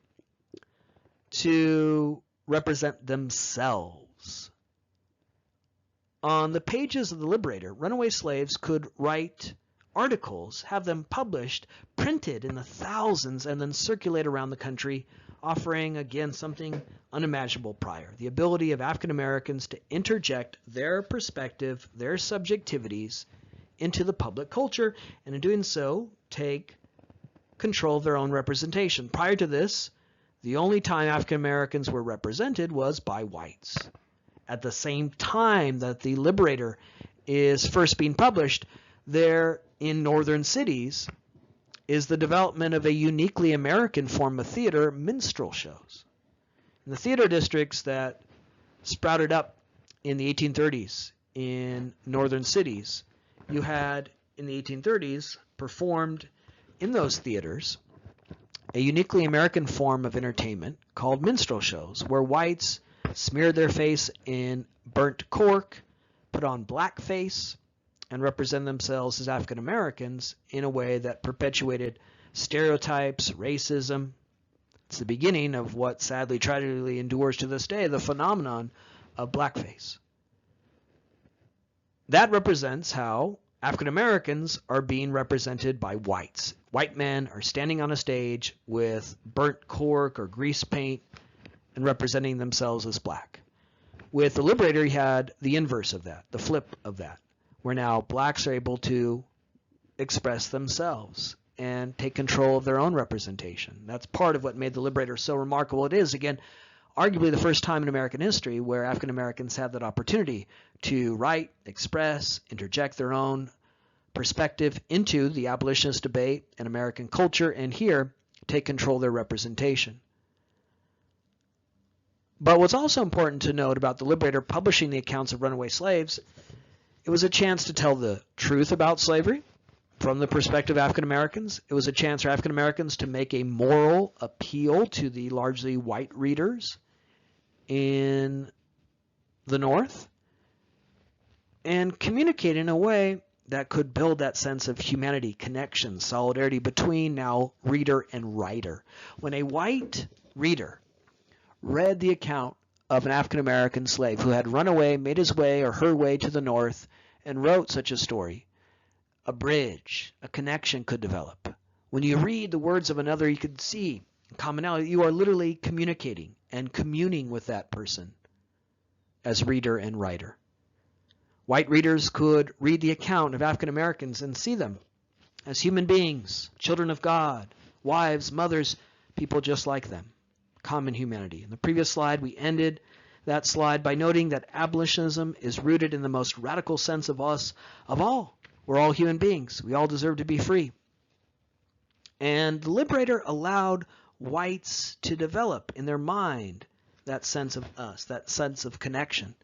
to represent themselves. On the pages of The Liberator, runaway slaves could write articles, have them published, printed in the thousands, and then circulate around the country, offering, again, something unimaginable prior. The ability of African Americans to interject their perspective, their subjectivities into the public culture, and in doing so, take control of their own representation. Prior to this, the only time African Americans were represented was by whites. At the same time that The Liberator is first being published, there in northern cities is the development of a uniquely American form of theater, minstrel shows. In the theater districts that sprouted up in the 1830s in northern cities, you had, in the 1830s, performed in those theaters a uniquely American form of entertainment called minstrel shows, where whites smeared their face in burnt cork, put on blackface, and represent themselves as African Americans in a way that perpetuated stereotypes, racism. It's the beginning of what sadly, tragically endures to this day, the phenomenon of blackface. That represents how African Americans are being represented by whites. White men are standing on a stage with burnt cork or grease paint and representing themselves as black. With The Liberator, he had the inverse of that, the flip of that, where now blacks are able to express themselves and take control of their own representation. That's part of what made The Liberator so remarkable. It is, again, arguably the first time in American history where African Americans had that opportunity to write, express, interject their own perspective into the abolitionist debate and American culture, and here take control of their representation. But what's also important to note about The Liberator publishing the accounts of runaway slaves, it was a chance to tell the truth about slavery from the perspective of African Americans. It was a chance for African Americans to make a moral appeal to the largely white readers in the North and communicate in a way that could build that sense of humanity, connection, solidarity between now reader and writer. When a white reader read the account of an African American slave who had run away, made his way or her way to the North, and wrote such a story, a bridge, a connection could develop. When you read the words of another, you could see commonality. You are literally communicating and communing with that person as reader and writer. White readers could read the account of African Americans and see them as human beings, children of God, wives, mothers, people just like them, common humanity. In the previous slide, we ended that slide by noting that abolitionism is rooted in the most radical sense of us of all. We're all human beings. We all deserve to be free. And the Liberator allowed whites to develop in their mind that sense of us, that sense of connection,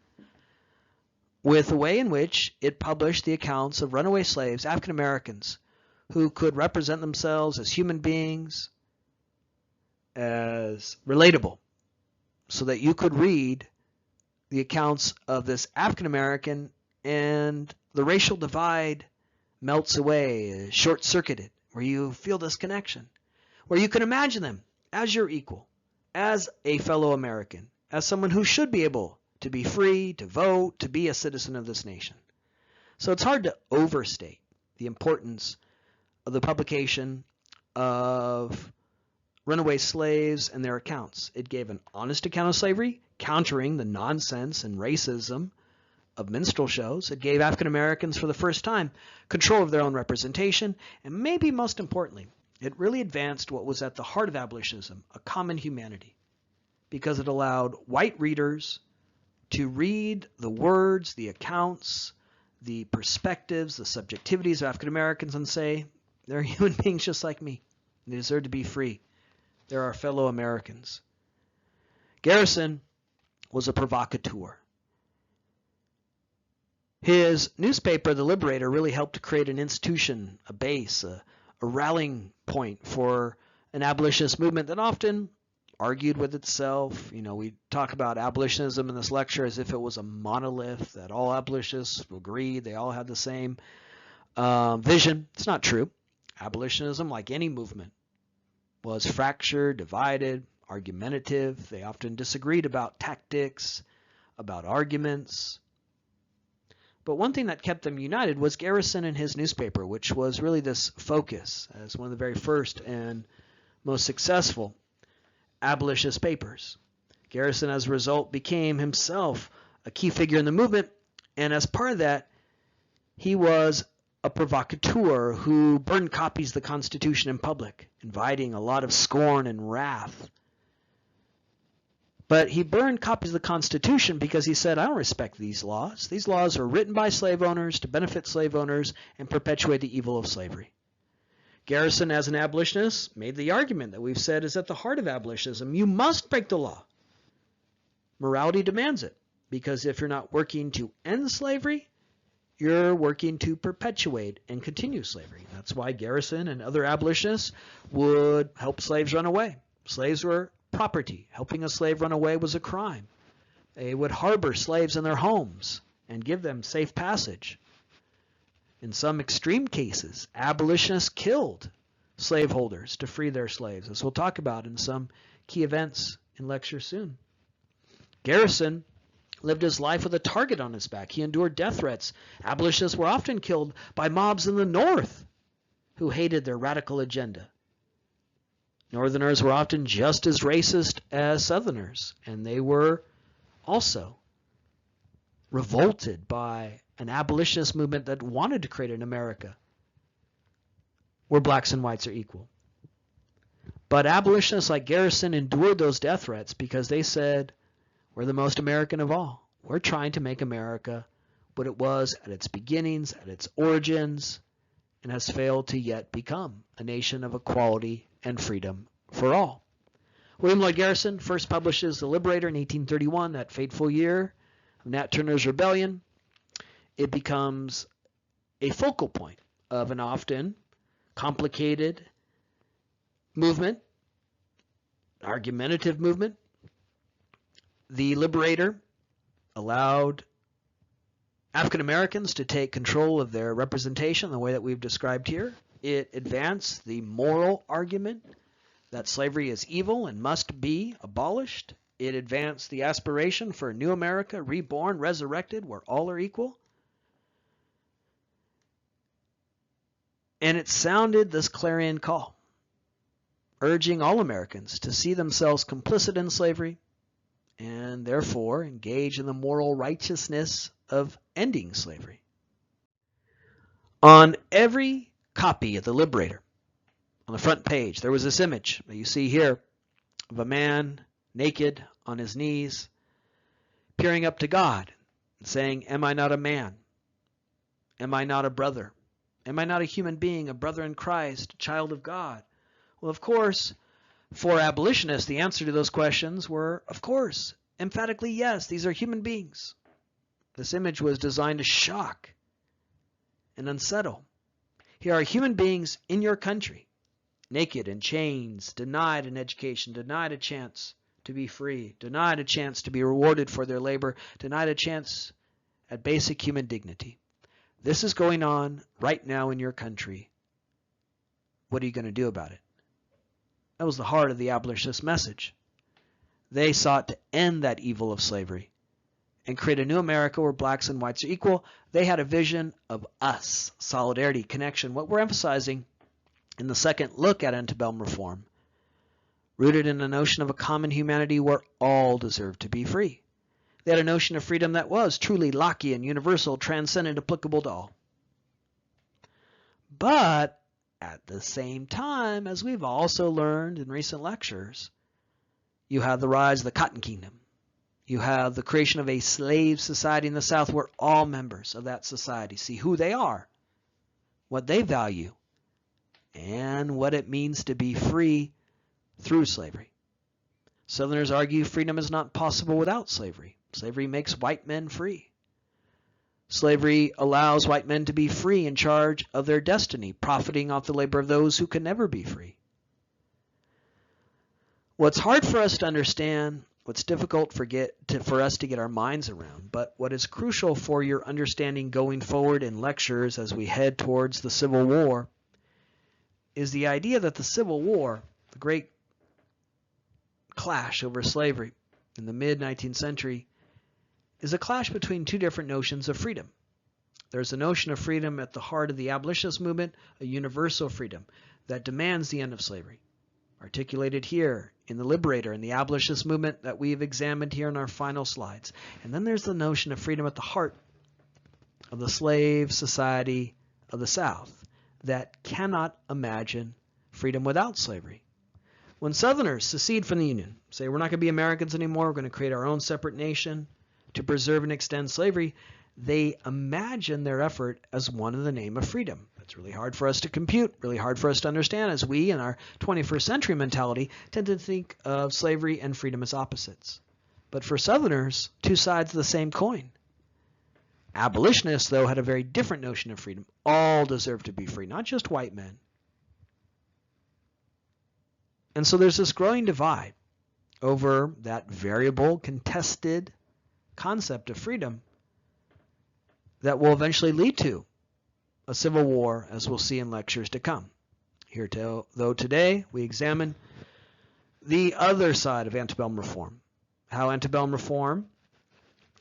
with the way in which it published the accounts of runaway slaves, African Americans, who could represent themselves as human beings, as relatable, so that you could read the accounts of this African American and the racial divide melts away, short-circuited, where you feel this connection, where you can imagine them as your equal, as a fellow American, as someone who should be able to be free, to vote, to be a citizen of this nation. So it's hard to overstate the importance of the publication of runaway slaves and their accounts. It gave an honest account of slavery, countering the nonsense and racism of minstrel shows. It gave African Americans, for the first time, control of their own representation, and maybe most importantly, it really advanced what was at the heart of abolitionism, a common humanity, because it allowed white readers to read the words, the accounts, the perspectives, the subjectivities of African Americans and say, they're human beings just like me. They deserve to be free. They're our fellow Americans. Garrison was a provocateur. His newspaper, The Liberator, really helped to create an institution, a base, a rallying point for an abolitionist movement that often argued with itself. You know, we talk about abolitionism in this lecture as if it was a monolith, that all abolitionists agree, they all had the same vision. It's not true. Abolitionism, like any movement, was fractured, divided, argumentative. They often disagreed about tactics, about arguments. But one thing that kept them united was Garrison and his newspaper, which was really this focus as one of the very first and most successful abolitionist papers. Garrison, as a result, became himself a key figure in the movement, and as part of that, he was a provocateur who burned copies of the Constitution in public, inviting a lot of scorn and wrath. But he burned copies of the Constitution because he said, I don't respect these laws. These laws are written by slave owners to benefit slave owners and perpetuate the evil of slavery. Garrison, as an abolitionist, made the argument that we've said is at the heart of abolitionism. You must break the law. Morality demands it, because if you're not working to end slavery, you're working to perpetuate and continue slavery. That's why Garrison and other abolitionists would help slaves run away. Slaves were property. Helping a slave run away was a crime. They would harbor slaves in their homes and give them safe passage. In some extreme cases, abolitionists killed slaveholders to free their slaves, as we'll talk about in some key events in lecture soon. Garrison lived his life with a target on his back. He endured death threats. Abolitionists were often killed by mobs in the North who hated their radical agenda. Northerners were often just as racist as Southerners, and they were also revolted by an abolitionist movement that wanted to create an America where blacks and whites are equal. But abolitionists like Garrison endured those death threats because they said, we're the most American of all. We're trying to make America what it was at its beginnings, at its origins, and has failed to yet become a nation of equality and freedom for all. William Lloyd Garrison first publishes The Liberator in 1831, that fateful year of Nat Turner's rebellion. It becomes a focal point of an often complicated movement, argumentative movement. The Liberator allowed African Americans to take control of their representation the way that we've described here. It advanced the moral argument that slavery is evil and must be abolished. It advanced the aspiration for a new America, reborn, resurrected, where all are equal. And it sounded this clarion call, urging all Americans to see themselves complicit in slavery and therefore engage in the moral righteousness of ending slavery. On every copy of The Liberator, on the front page, there was this image that you see here of a man naked on his knees, peering up to God and saying, am I not a man? Am I not a brother? Am I not a human being, a brother in Christ, a child of God? Well, of course, for abolitionists, the answer to those questions were, of course, emphatically yes, these are human beings. This image was designed to shock and unsettle. Here are human beings in your country, naked in chains, denied an education, denied a chance to be free, denied a chance to be rewarded for their labor, denied a chance at basic human dignity. This is going on right now in your country. What are you going to do about it? That was the heart of the abolitionist message. They sought to end that evil of slavery and create a new America where blacks and whites are equal. They had a vision of us, solidarity, connection, what we're emphasizing in the second look at antebellum reform, rooted in a notion of a common humanity where all deserve to be free. They had a notion of freedom that was truly Lockean, universal, transcendent, applicable to all. But at the same time, as we've also learned in recent lectures, you have the rise of the Cotton Kingdom. You have the creation of a slave society in the South where all members of that society see who they are, what they value, and what it means to be free through slavery. Southerners argue freedom is not possible without slavery. Slavery makes white men free. Slavery allows white men to be free in charge of their destiny, profiting off the labor of those who can never be free. What's hard for us to understand, what's difficult for us to get our minds around, but what is crucial for your understanding going forward in lectures as we head towards the Civil War, is the idea that the Civil War, the great clash over slavery in the mid-19th century, is a clash between two different notions of freedom. There's a notion of freedom at the heart of the abolitionist movement, a universal freedom that demands the end of slavery, articulated here in the Liberator and the abolitionist movement that we've examined here in our final slides. And then there's the notion of freedom at the heart of the slave society of the South that cannot imagine freedom without slavery. When Southerners secede from the Union, say we're not going to be Americans anymore, we're going to create our own separate nation to preserve and extend slavery, they imagine their effort as one in the name of freedom. It's really hard for us to compute, really hard for us to understand, as we in our 21st century mentality tend to think of slavery and freedom as opposites. But for Southerners, two sides of the same coin. Abolitionists, though, had a very different notion of freedom. All deserve to be free, not just white men. And so there's this growing divide over that variable, contested concept of freedom that will eventually lead to a civil war, as we'll see in lectures to come. Here, though, today we examine the other side of antebellum reform, how antebellum reform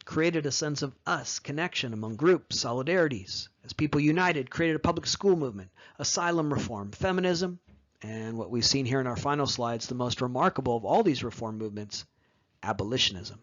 created a sense of us, connection among groups, solidarities, as people united, created a public school movement, asylum reform, feminism, and what we've seen here in our final slides, the most remarkable of all these reform movements, abolitionism.